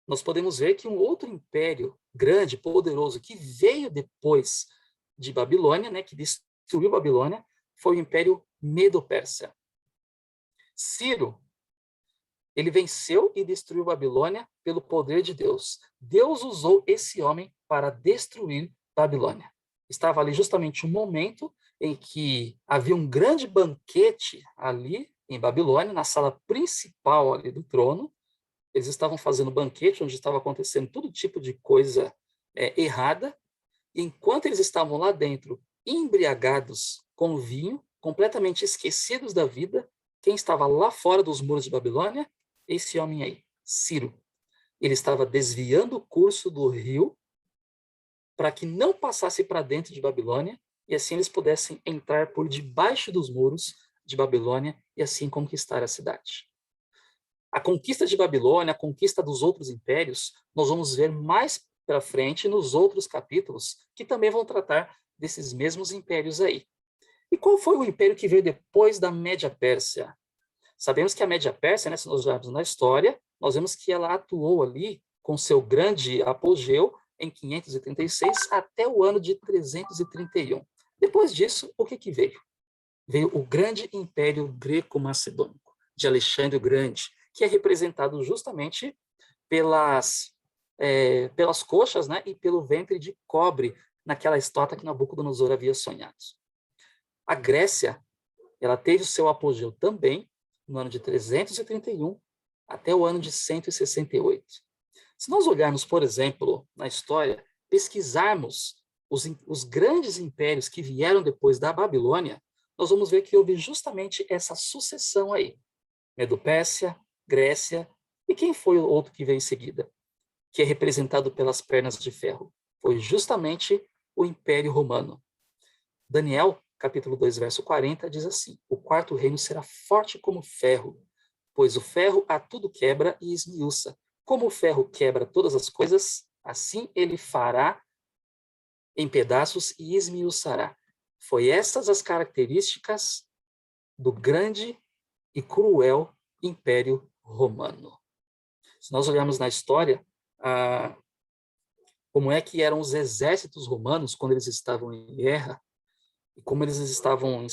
nós podemos ver que um outro império grande, poderoso, que veio depois de Babilônia, né, que destruiu Babilônia, foi o Império Medo-Persa. Ciro, ele venceu e destruiu Babilônia pelo poder de Deus. Deus usou esse homem para destruir Babilônia. Estava ali justamente um momento em que havia um grande banquete ali em Babilônia, na sala principal ali do trono. Eles estavam fazendo banquete, onde estava acontecendo todo tipo de coisa errada. E enquanto eles estavam lá dentro, embriagados com vinho, completamente esquecidos da vida, quem estava lá fora dos muros de Babilônia? Esse homem aí, Ciro. Ele estava desviando o curso do rio para que não passasse para dentro de Babilônia, e assim eles pudessem entrar por debaixo dos muros de Babilônia e assim conquistar a cidade. A conquista de Babilônia, a conquista dos outros impérios, nós vamos ver mais para frente nos outros capítulos, que também vão tratar desses mesmos impérios aí. E qual foi o império que veio depois da Média-Pérsia? Sabemos que a Média-Pérsia, né, se nós olharmos na história, nós vemos que ela atuou ali com seu grande apogeu em 536 até o ano de 331. Depois disso, o que veio? Veio o grande Império Greco-Macedônico, de Alexandre o Grande, que é representado justamente pelas coxas, né, e pelo ventre de cobre naquela estátua que Nabucodonosor havia sonhado. A Grécia, ela teve o seu apogeu também no ano de 331 até o ano de 168. Se nós olharmos, por exemplo, na história, pesquisarmos os grandes impérios que vieram depois da Babilônia, nós vamos ver que houve justamente essa sucessão aí. Medo-Pérsia, Grécia, e quem foi o outro que veio em seguida? Que é representado pelas pernas de ferro. Foi justamente o Império Romano. Daniel, capítulo 2, verso 40, diz assim: o quarto reino será forte como ferro, pois o ferro a tudo quebra e esmiuça. Como o ferro quebra todas as coisas, assim ele fará em pedaços e esmiuçará. Foi essas as características do grande e cruel Império Romano. Se nós olharmos na história, como é que eram os exércitos romanos quando eles estavam em guerra, e como eles estavam em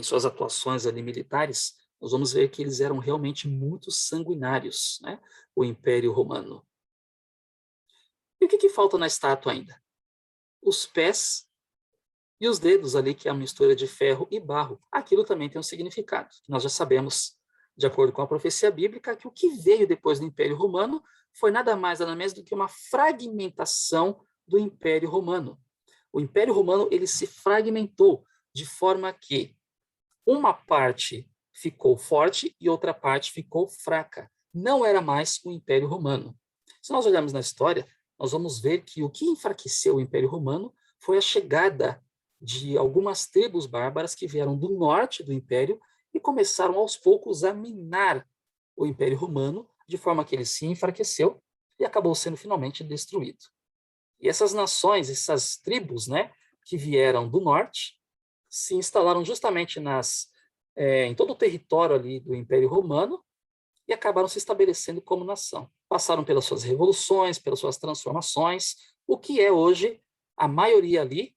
suas atuações ali militares, nós vamos ver que eles eram realmente muito sanguinários, né? O Império Romano. E o que falta na estátua ainda? Os pés e os dedos ali, que é a mistura de ferro e barro. Aquilo também tem um significado. Nós já sabemos, de acordo com a profecia bíblica, que o que veio depois do Império Romano foi nada mais, nada menos do que uma fragmentação do Império Romano. O Império Romano ele se fragmentou de forma que uma parte ficou forte e outra parte ficou fraca. Não era mais o Império Romano. Se nós olharmos na história, nós vamos ver que o que enfraqueceu o Império Romano foi a chegada de algumas tribos bárbaras que vieram do norte do Império e começaram aos poucos a minar o Império Romano, de forma que ele se enfraqueceu e acabou sendo finalmente destruído. E essas nações, essas tribos, né, que vieram do norte, se instalaram justamente em todo o território ali do Império Romano e acabaram se estabelecendo como nação. Passaram pelas suas revoluções, pelas suas transformações, o que é hoje a maioria ali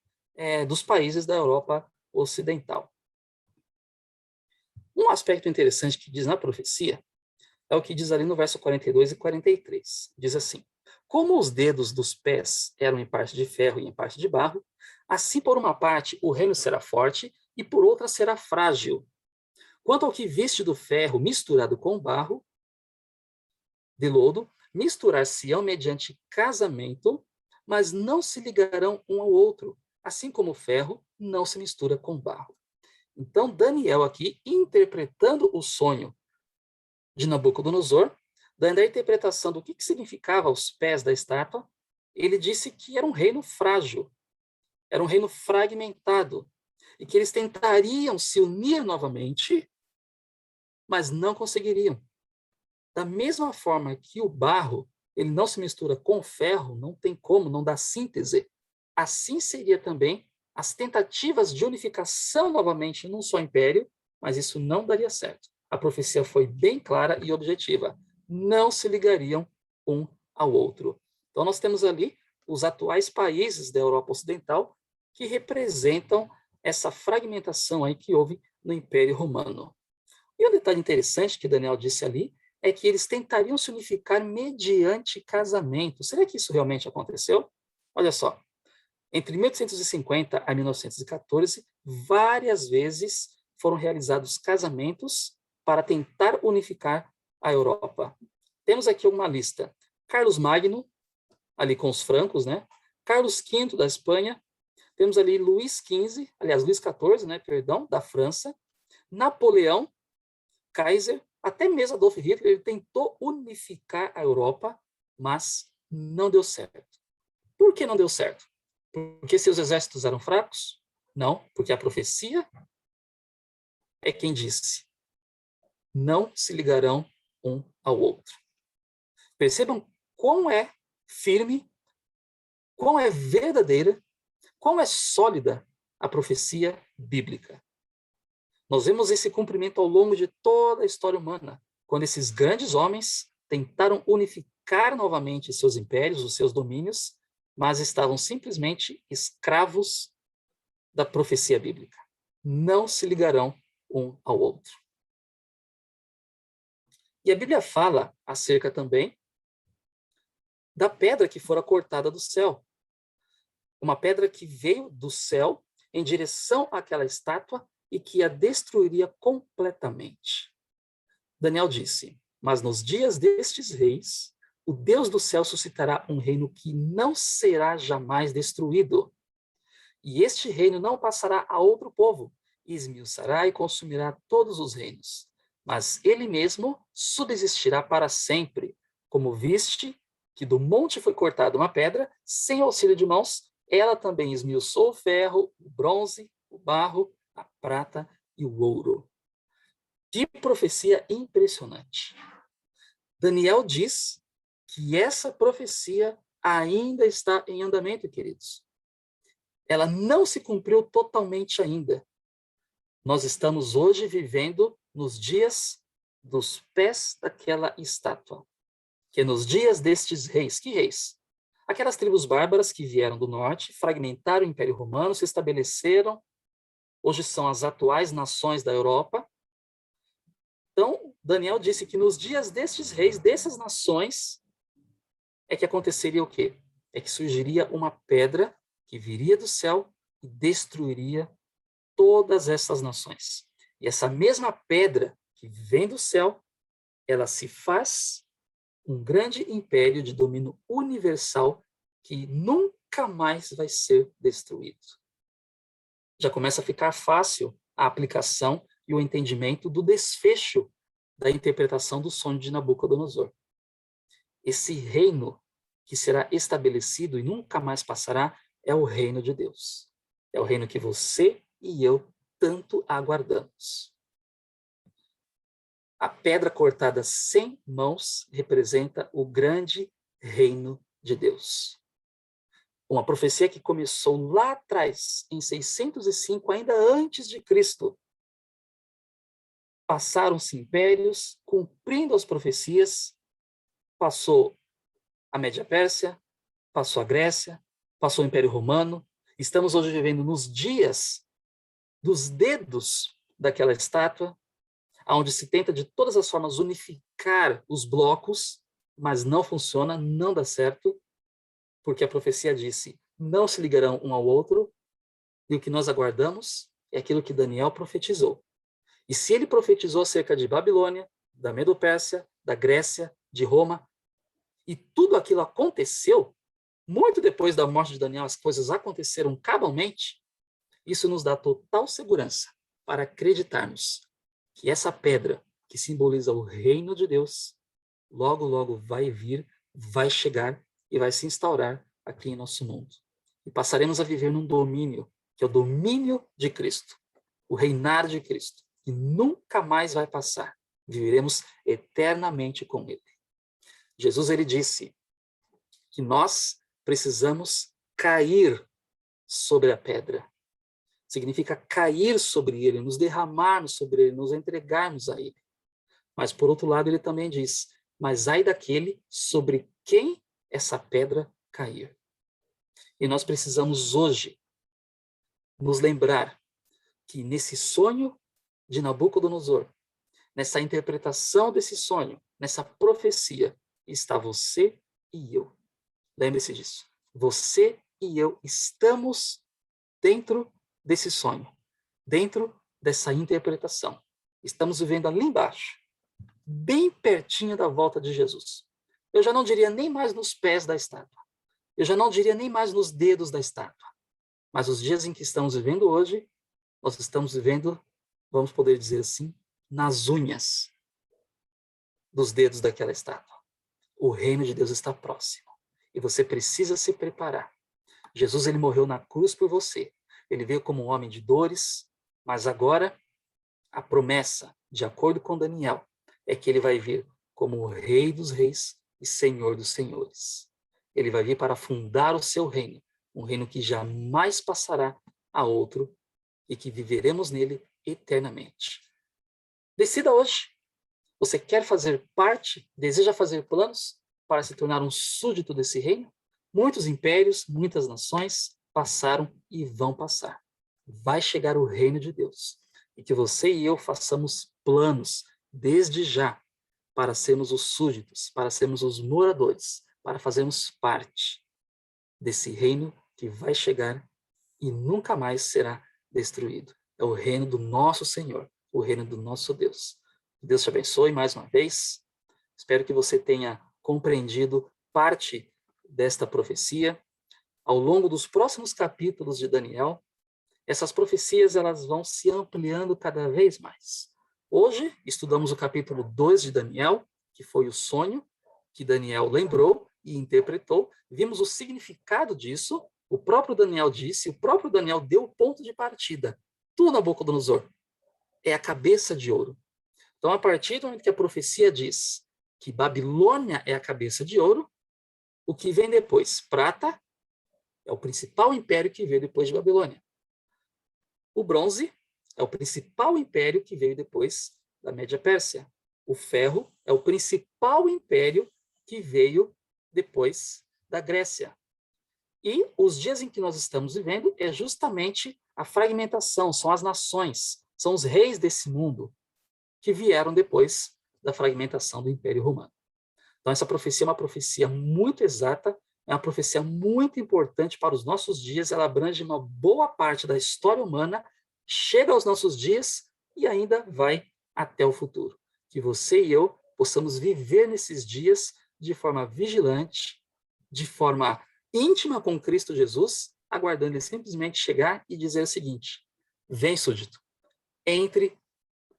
dos países da Europa Ocidental. Um aspecto interessante que diz na profecia é o que diz ali no verso 42 e 43. Diz assim: como os dedos dos pés eram em parte de ferro e em parte de barro, Assim, por uma parte, o reino será forte e por outra será frágil. Quanto ao que viste do ferro misturado com barro, de lodo, misturar-se-ão mediante casamento, mas não se ligarão um ao outro, assim como o ferro não se mistura com barro. Então, Daniel aqui, interpretando o sonho de Nabucodonosor, dando a interpretação do que significava os pés da estátua, ele disse que era um reino frágil, era um reino fragmentado, e que eles tentariam se unir novamente, mas não conseguiriam. Da mesma forma que o barro, ele não se mistura com o ferro, não tem como, não dá síntese, assim seria também as tentativas de unificação novamente num só império, mas isso não daria certo. A profecia foi bem clara e objetiva. Não se ligariam um ao outro. Então, nós temos ali os atuais países da Europa Ocidental que representam essa fragmentação aí que houve no Império Romano. E um detalhe interessante que Daniel disse ali é que eles tentariam se unificar mediante casamento. Será que isso realmente aconteceu? Olha só, entre 1850 a 1914, várias vezes foram realizados casamentos para tentar unificar a Europa. Temos aqui uma lista. Carlos Magno, ali com os francos, né? Carlos V da Espanha, temos ali Luís XV, aliás, Luís XIV, né, perdão, da França, Napoleão, Kaiser, até mesmo Adolf Hitler, ele tentou unificar a Europa, mas não deu certo. Por que não deu certo? Porque seus exércitos eram fracos? Não, porque a profecia é quem disse: não se ligarão um ao outro. Percebam quão é firme, quão é verdadeira, quão é sólida a profecia bíblica. Nós vemos esse cumprimento ao longo de toda a história humana, quando esses grandes homens tentaram unificar novamente seus impérios, os seus domínios, mas estavam simplesmente escravos da profecia bíblica. Não se ligarão um ao outro. E a Bíblia fala acerca também da pedra que fora cortada do céu. Uma pedra que veio do céu em direção àquela estátua e que a destruiria completamente. Daniel disse: mas nos dias destes reis, o Deus do céu suscitará um reino que não será jamais destruído. E este reino não passará a outro povo, e esmiuçará e consumirá todos os reinos. Mas ele mesmo subsistirá para sempre. Como viste que do monte foi cortada uma pedra, sem auxílio de mãos, ela também esmiuçou o ferro, o bronze, o barro, a prata e o ouro. Que profecia impressionante. Daniel diz que essa profecia ainda está em andamento, queridos. Ela não se cumpriu totalmente ainda. Nós estamos hoje vivendo nos dias dos pés daquela estátua, que é nos dias destes reis. Que reis? Aquelas tribos bárbaras que vieram do norte, fragmentaram o Império Romano, se estabeleceram, hoje são as atuais nações da Europa. Então, Daniel disse que nos dias destes reis, dessas nações, é que aconteceria o quê? É que surgiria uma pedra que viria do céu e destruiria todas essas nações. E essa mesma pedra que vem do céu, ela se faz um grande império de domínio universal que nunca mais vai ser destruído. Já começa a ficar fácil a aplicação e o entendimento do desfecho da interpretação do sonho de Nabucodonosor. Esse reino que será estabelecido e nunca mais passará é o reino de Deus. É o reino que você e eu tanto aguardamos. A pedra cortada sem mãos representa o grande reino de Deus. Uma profecia que começou lá atrás, em 605, ainda antes de Cristo. Passaram-se impérios, cumprindo as profecias, passou a Média Pérsia, passou a Grécia, passou o Império Romano. Estamos hoje vivendo nos dias dos dedos daquela estátua, onde se tenta de todas as formas unificar os blocos, mas não funciona, não dá certo, porque a profecia disse: não se ligarão um ao outro, E o que nós aguardamos é aquilo que Daniel profetizou. E se ele profetizou acerca de Babilônia, da Medo-Pérsia, da Grécia, de Roma, e tudo aquilo aconteceu, muito depois da morte de Daniel, as coisas aconteceram cabalmente, isso nos dá total segurança para acreditarmos que essa pedra que simboliza o reino de Deus, logo, logo vai vir, vai chegar e vai se instaurar aqui em nosso mundo. E passaremos a viver num domínio, que é o domínio de Cristo, o reinar de Cristo, que nunca mais vai passar. Viveremos eternamente com Ele. Jesus, ele disse que nós precisamos cair sobre a pedra. Significa cair sobre ele, nos derramarmos sobre ele, nos entregarmos a ele. Mas, por outro lado, ele também diz, mas ai daquele sobre quem essa pedra cair. E nós precisamos hoje nos lembrar que nesse sonho de Nabucodonosor, nessa interpretação desse sonho, nessa profecia, está você e eu. Lembre-se disso. Você e eu estamos dentro desse sonho, dentro dessa interpretação. Estamos vivendo ali embaixo, bem pertinho da volta de Jesus. Eu já não diria nem mais nos pés da estátua. Eu já não diria nem mais nos dedos da estátua. Mas os dias em que estamos vivendo hoje, nós estamos vivendo, vamos poder dizer assim, nas unhas dos dedos daquela estátua. O reino de Deus está próximo. E você precisa se preparar. Jesus, ele morreu na cruz por você. Ele veio como um homem de dores, mas agora a promessa, de acordo com Daniel, é que ele vai vir como o Rei dos Reis e Senhor dos Senhores. Ele vai vir para fundar o seu reino, um reino que jamais passará a outro e que viveremos nele eternamente. Decida hoje. Você quer fazer parte, deseja fazer planos para se tornar um súdito desse reino? Muitos impérios, muitas nações passaram e vão passar. Vai chegar o reino de Deus. E que você e eu façamos planos desde já para sermos os súditos, para sermos os moradores, para fazermos parte desse reino que vai chegar e nunca mais será destruído. É o reino do nosso Senhor, o reino do nosso Deus. Deus te abençoe mais uma vez. Espero que você tenha compreendido parte desta profecia. Ao longo dos próximos capítulos de Daniel, essas profecias elas vão se ampliando cada vez mais. Hoje, estudamos o capítulo 2 de Daniel, que foi o sonho que Daniel lembrou e interpretou. Vimos o significado disso. O próprio Daniel disse, o próprio Daniel deu o ponto de partida. Tu, Nabucodonosor, é a cabeça de ouro. Então, a partir do momento que a profecia diz que Babilônia é a cabeça de ouro, o que vem depois? Prata é o principal império que veio depois de Babilônia. O bronze é o principal império que veio depois da Média Pérsia. O ferro é o principal império que veio depois da Grécia. E os dias em que nós estamos vivendo é justamente a fragmentação, são as nações, são os reis desse mundo que vieram depois da fragmentação do Império Romano. Então, essa profecia é uma profecia muito exata, é uma profecia muito importante para os nossos dias, ela abrange uma boa parte da história humana, chega aos nossos dias e ainda vai até o futuro. Que você e eu possamos viver nesses dias de forma vigilante, de forma íntima com Cristo Jesus, aguardando ele simplesmente chegar e dizer o seguinte: vem, súdito, entre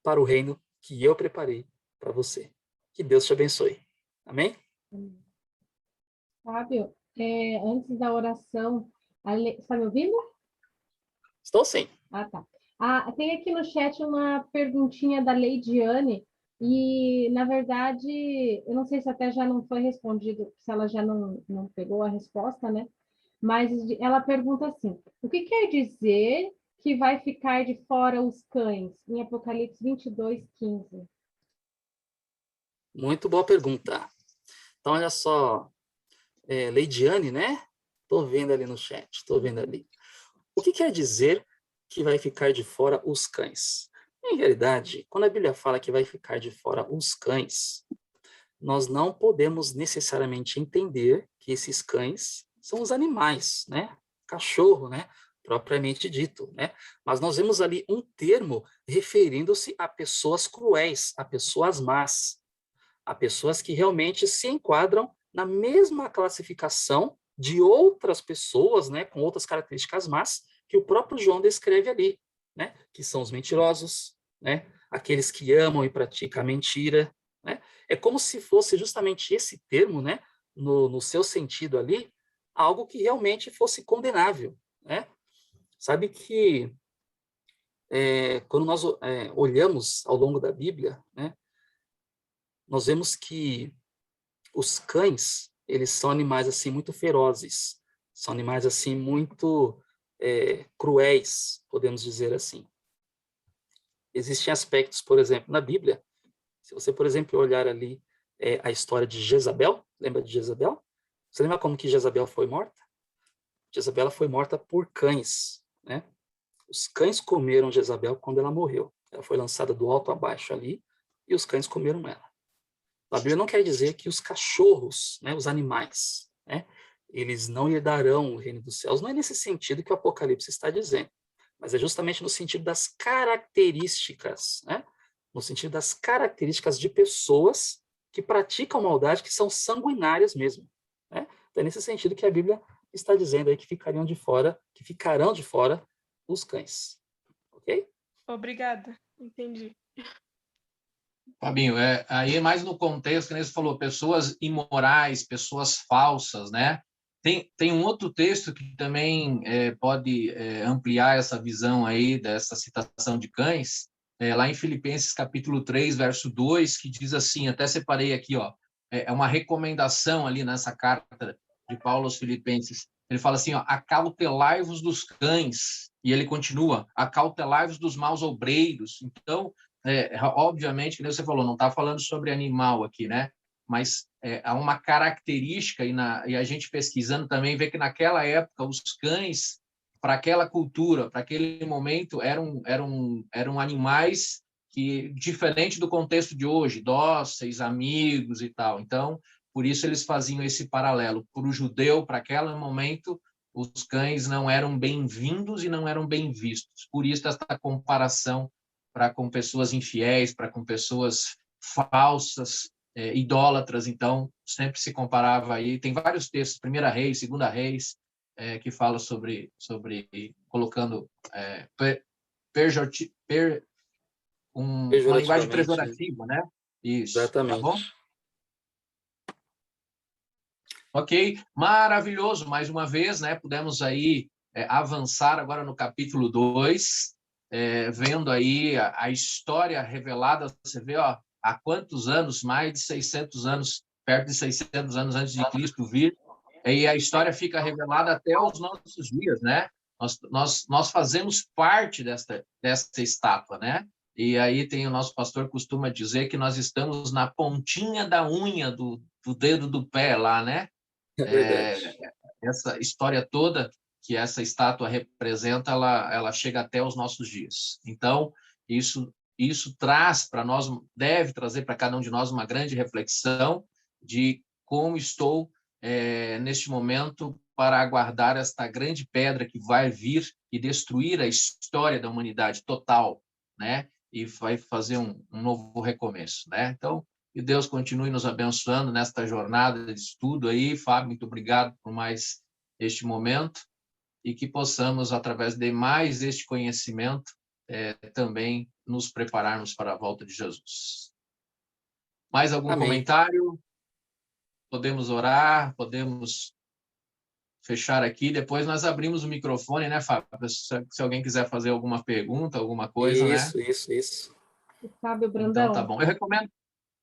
para o reino que eu preparei para você. Que Deus te abençoe. Amém? Fábio, antes da oração, está me ouvindo? Estou sim. Ah, tá. Tem aqui no chat uma perguntinha da Leidiane, e, na verdade, eu não sei se até já não foi respondido, se ela já não pegou a resposta, né? Mas ela pergunta assim, o que quer dizer que vai ficar de fora os cães, em Apocalipse 22:15? Muito boa pergunta. Então, olha só, Leidiane, né? Estou vendo ali no chat, estou vendo ali. O que quer dizer que vai ficar de fora os cães? Em realidade, quando a Bíblia fala que vai ficar de fora os cães, nós não podemos necessariamente entender que esses cães são os animais, né? Cachorro, né? propriamente dito, né? Mas nós vemos ali um termo referindo-se a pessoas cruéis, a pessoas más, a pessoas que realmente se enquadram na mesma classificação de outras pessoas, né, com outras características más, que o próprio João descreve ali, né, que são os mentirosos, né, aqueles que amam e praticam a mentira, né? É como se fosse justamente esse termo, né, no seu sentido ali, algo que realmente fosse condenável, né? Sabe que quando nós olhamos ao longo da Bíblia, né, nós vemos que os cães, eles são animais assim muito ferozes, são animais assim muito cruéis, podemos dizer assim. Existem aspectos, por exemplo, na Bíblia, se você, por exemplo, olhar ali a história de Jezabel, lembra de Jezabel? Você lembra como que Jezabel foi morta? Jezabel foi morta por cães, né? Os cães comeram Jezabel quando ela morreu. Ela foi lançada do alto a baixo ali e os cães comeram ela. A Bíblia não quer dizer que os cachorros, né, os animais, né, eles não herdarão o reino dos céus. Não é nesse sentido que o Apocalipse está dizendo, mas é justamente no sentido das características, né, no sentido das características de pessoas que praticam maldade, que são sanguinárias mesmo, né? Então é nesse sentido que a Bíblia está dizendo aí que ficarão de fora os cães, ok? Obrigada, entendi. Fabinho, aí mais no contexto, que você falou, pessoas imorais, pessoas falsas, né? Tem um outro texto que também pode ampliar essa visão aí, dessa citação de cães, lá em Filipenses capítulo 3, verso 2, que diz assim, até separei aqui, ó, é uma recomendação ali nessa carta de Paulo aos Filipenses. Ele fala assim, ó, acautelai-vos dos cães, e ele continua, acautelai-vos dos maus obreiros. Então, obviamente, que você falou, não está falando sobre animal aqui, né? Mas há uma característica, e a gente pesquisando também vê que naquela época os cães, para aquela cultura, para aquele momento, eram animais que, diferente do contexto de hoje, dóceis, amigos e tal. Então, por isso eles faziam esse paralelo. Para o judeu, para aquele momento, os cães não eram bem-vindos e não eram bem vistos. Por isso, essa comparação para com pessoas infiéis, para com pessoas falsas, idólatras. Então, sempre se comparava aí. Tem vários textos, Primeira Reis, Segunda Reis, que fala sobre colocando uma linguagem pejorativa, né? Isso, tá bom? Exatamente. Ok, maravilhoso. Mais uma vez, né? Pudemos aí avançar agora no capítulo 2, vendo aí a história revelada. Você vê, ó, há quantos anos? Mais de 600 anos, perto de 600 anos antes de Cristo vir. E a história fica revelada até os nossos dias, né? Nós fazemos parte dessa estátua, né? E aí tem o nosso pastor costuma dizer que nós estamos na pontinha da unha do dedo do pé lá, né? É verdade. Essa história toda que essa estátua representa, ela chega até os nossos dias. Então, isso traz para nós, deve trazer para cada um de nós uma grande reflexão de como estou neste momento para aguardar esta grande pedra que vai vir e destruir a história da humanidade total, né? E vai fazer um novo recomeço, né? Então, que Deus continue nos abençoando nesta jornada de estudo aí. Fábio, muito obrigado por mais este momento e que possamos, através de mais este conhecimento, também nos prepararmos para a volta de Jesus. Mais algum Amém. comentário? Podemos orar, podemos fechar aqui. Depois nós abrimos o microfone, né, Fábio? Se alguém quiser fazer alguma pergunta, alguma coisa, né? Isso. Fábio Brandão. Então, tá bom. Eu recomendo.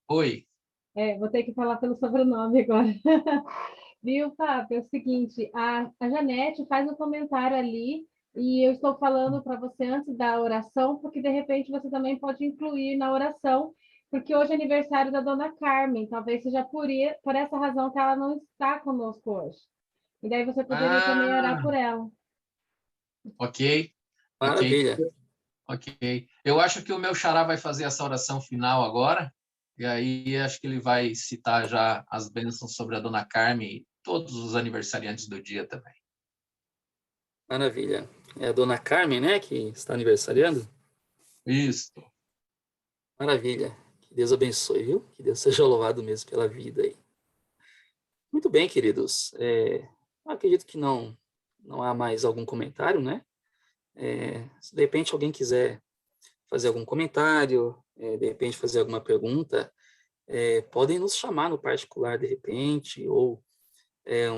Oi. Vou ter que falar pelo sobrenome agora. Viu, Fábio? É o seguinte, a Janete faz um comentário ali e eu estou falando para você antes da oração, porque de repente você também pode incluir na oração, porque hoje é aniversário da dona Carmen, talvez seja por essa razão que ela não está conosco hoje. E daí você poderia também orar por ela. Ok. Maravilha. Ok. Eu acho que o meu xará vai fazer essa oração final agora, e aí acho que ele vai citar já as bênçãos sobre a dona Carmen e todos os aniversariantes do dia também. Maravilha. É a dona Carmen, né, que está aniversariando? Isso. Maravilha. Que Deus abençoe, viu? Que Deus seja louvado mesmo pela vida aí. Muito bem, queridos. Acredito que não há mais algum comentário, né? Se de repente alguém quiser fazer algum comentário, de repente fazer alguma pergunta, podem nos chamar no particular de repente, ou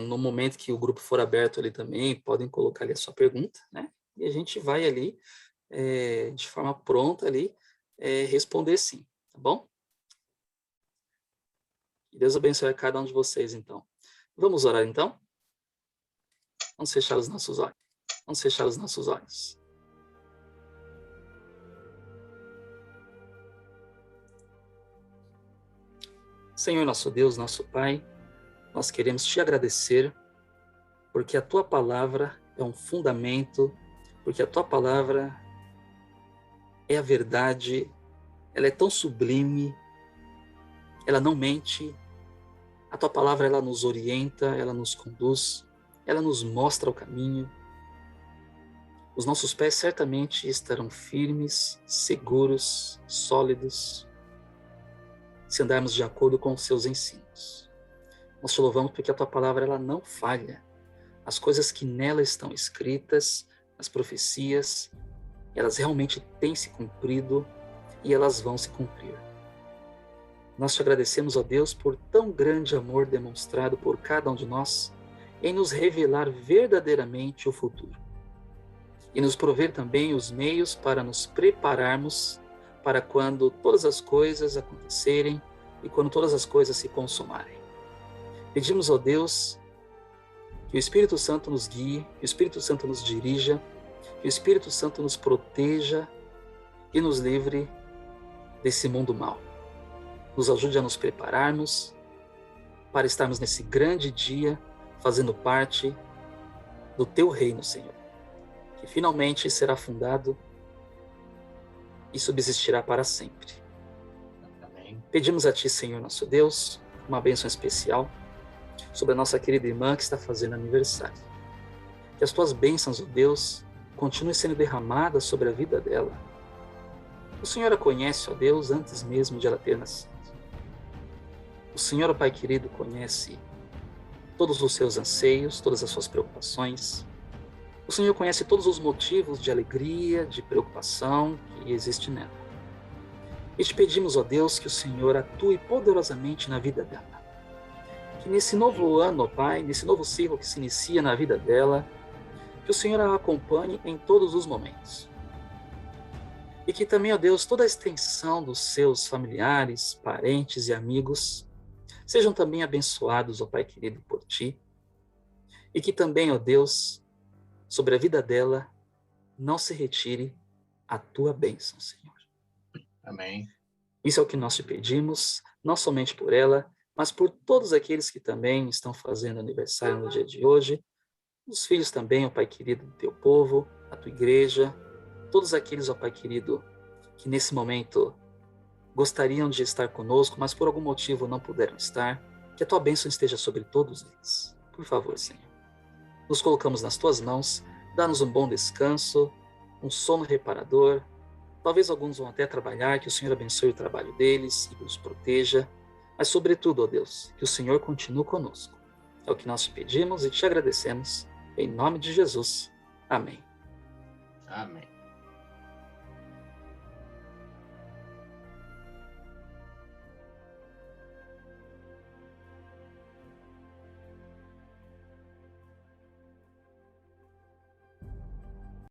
no momento que o grupo for aberto ali também, podem colocar ali a sua pergunta, né? E a gente vai ali, de forma pronta ali, responder sim, tá bom? Que Deus abençoe a cada um de vocês, então. Vamos orar, então? Vamos fechar os nossos olhos. Vamos fechar os nossos olhos. Senhor, nosso Deus, nosso Pai, nós queremos te agradecer porque a tua palavra é um fundamento, porque a tua palavra é a verdade, ela é tão sublime, ela não mente, a tua palavra ela nos orienta, ela nos conduz, ela nos mostra o caminho. Os nossos pés certamente estarão firmes, seguros, sólidos, se andarmos de acordo com os seus ensinos. Nós te louvamos porque a tua palavra ela não falha. As coisas que nela estão escritas, as profecias, elas realmente têm se cumprido e elas vão se cumprir. Nós te agradecemos, ó Deus, por tão grande amor demonstrado por cada um de nós em nos revelar verdadeiramente o futuro e nos prover também os meios para nos prepararmos para quando todas as coisas acontecerem e quando todas as coisas se consumarem. Pedimos, ó Deus, que o Espírito Santo nos guie, que o Espírito Santo nos dirija, que o Espírito Santo nos proteja e nos livre desse mundo mau. Nos ajude a nos prepararmos para estarmos nesse grande dia fazendo parte do Teu reino, Senhor, que finalmente será fundado e subsistirá para sempre. Amém. Pedimos a Ti, Senhor, nosso Deus, uma bênção especial sobre a nossa querida irmã que está fazendo aniversário. Que as Tuas bênçãos, ó Deus, continuem sendo derramadas sobre a vida dela. O Senhor a conhece, ó Deus, antes mesmo de ela ter nascido. O Senhor, ó Pai querido, conhece todos os seus anseios, todas as suas preocupações. O Senhor conhece todos os motivos de alegria, de preocupação que existe nela. E te pedimos, ó Deus, que o Senhor atue poderosamente na vida dela. Que nesse novo ano, ó Pai, nesse novo ciclo que se inicia na vida dela, que o Senhor a acompanhe em todos os momentos. E que também, ó Deus, toda a extensão dos seus familiares, parentes e amigos sejam também abençoados, ó Pai querido, por Ti. E que também, ó Deus, sobre a vida dela, não se retire a Tua bênção, Senhor. Amém. Isso é o que nós te pedimos, não somente por ela, mas por todos aqueles que também estão fazendo aniversário no dia de hoje, os filhos também, ó Pai querido, do Teu povo, a Tua igreja, todos aqueles, ó Pai querido, que nesse momento gostariam de estar conosco, mas por algum motivo não puderam estar, que a Tua bênção esteja sobre todos eles. Por favor, Senhor. Nos colocamos nas Tuas mãos, dá-nos um bom descanso, um sono reparador. Talvez alguns vão até trabalhar, que o Senhor abençoe o trabalho deles e os proteja, mas sobretudo, ó Deus, que o Senhor continue conosco. É o que nós te pedimos e te agradecemos, em nome de Jesus. Amém. Amém.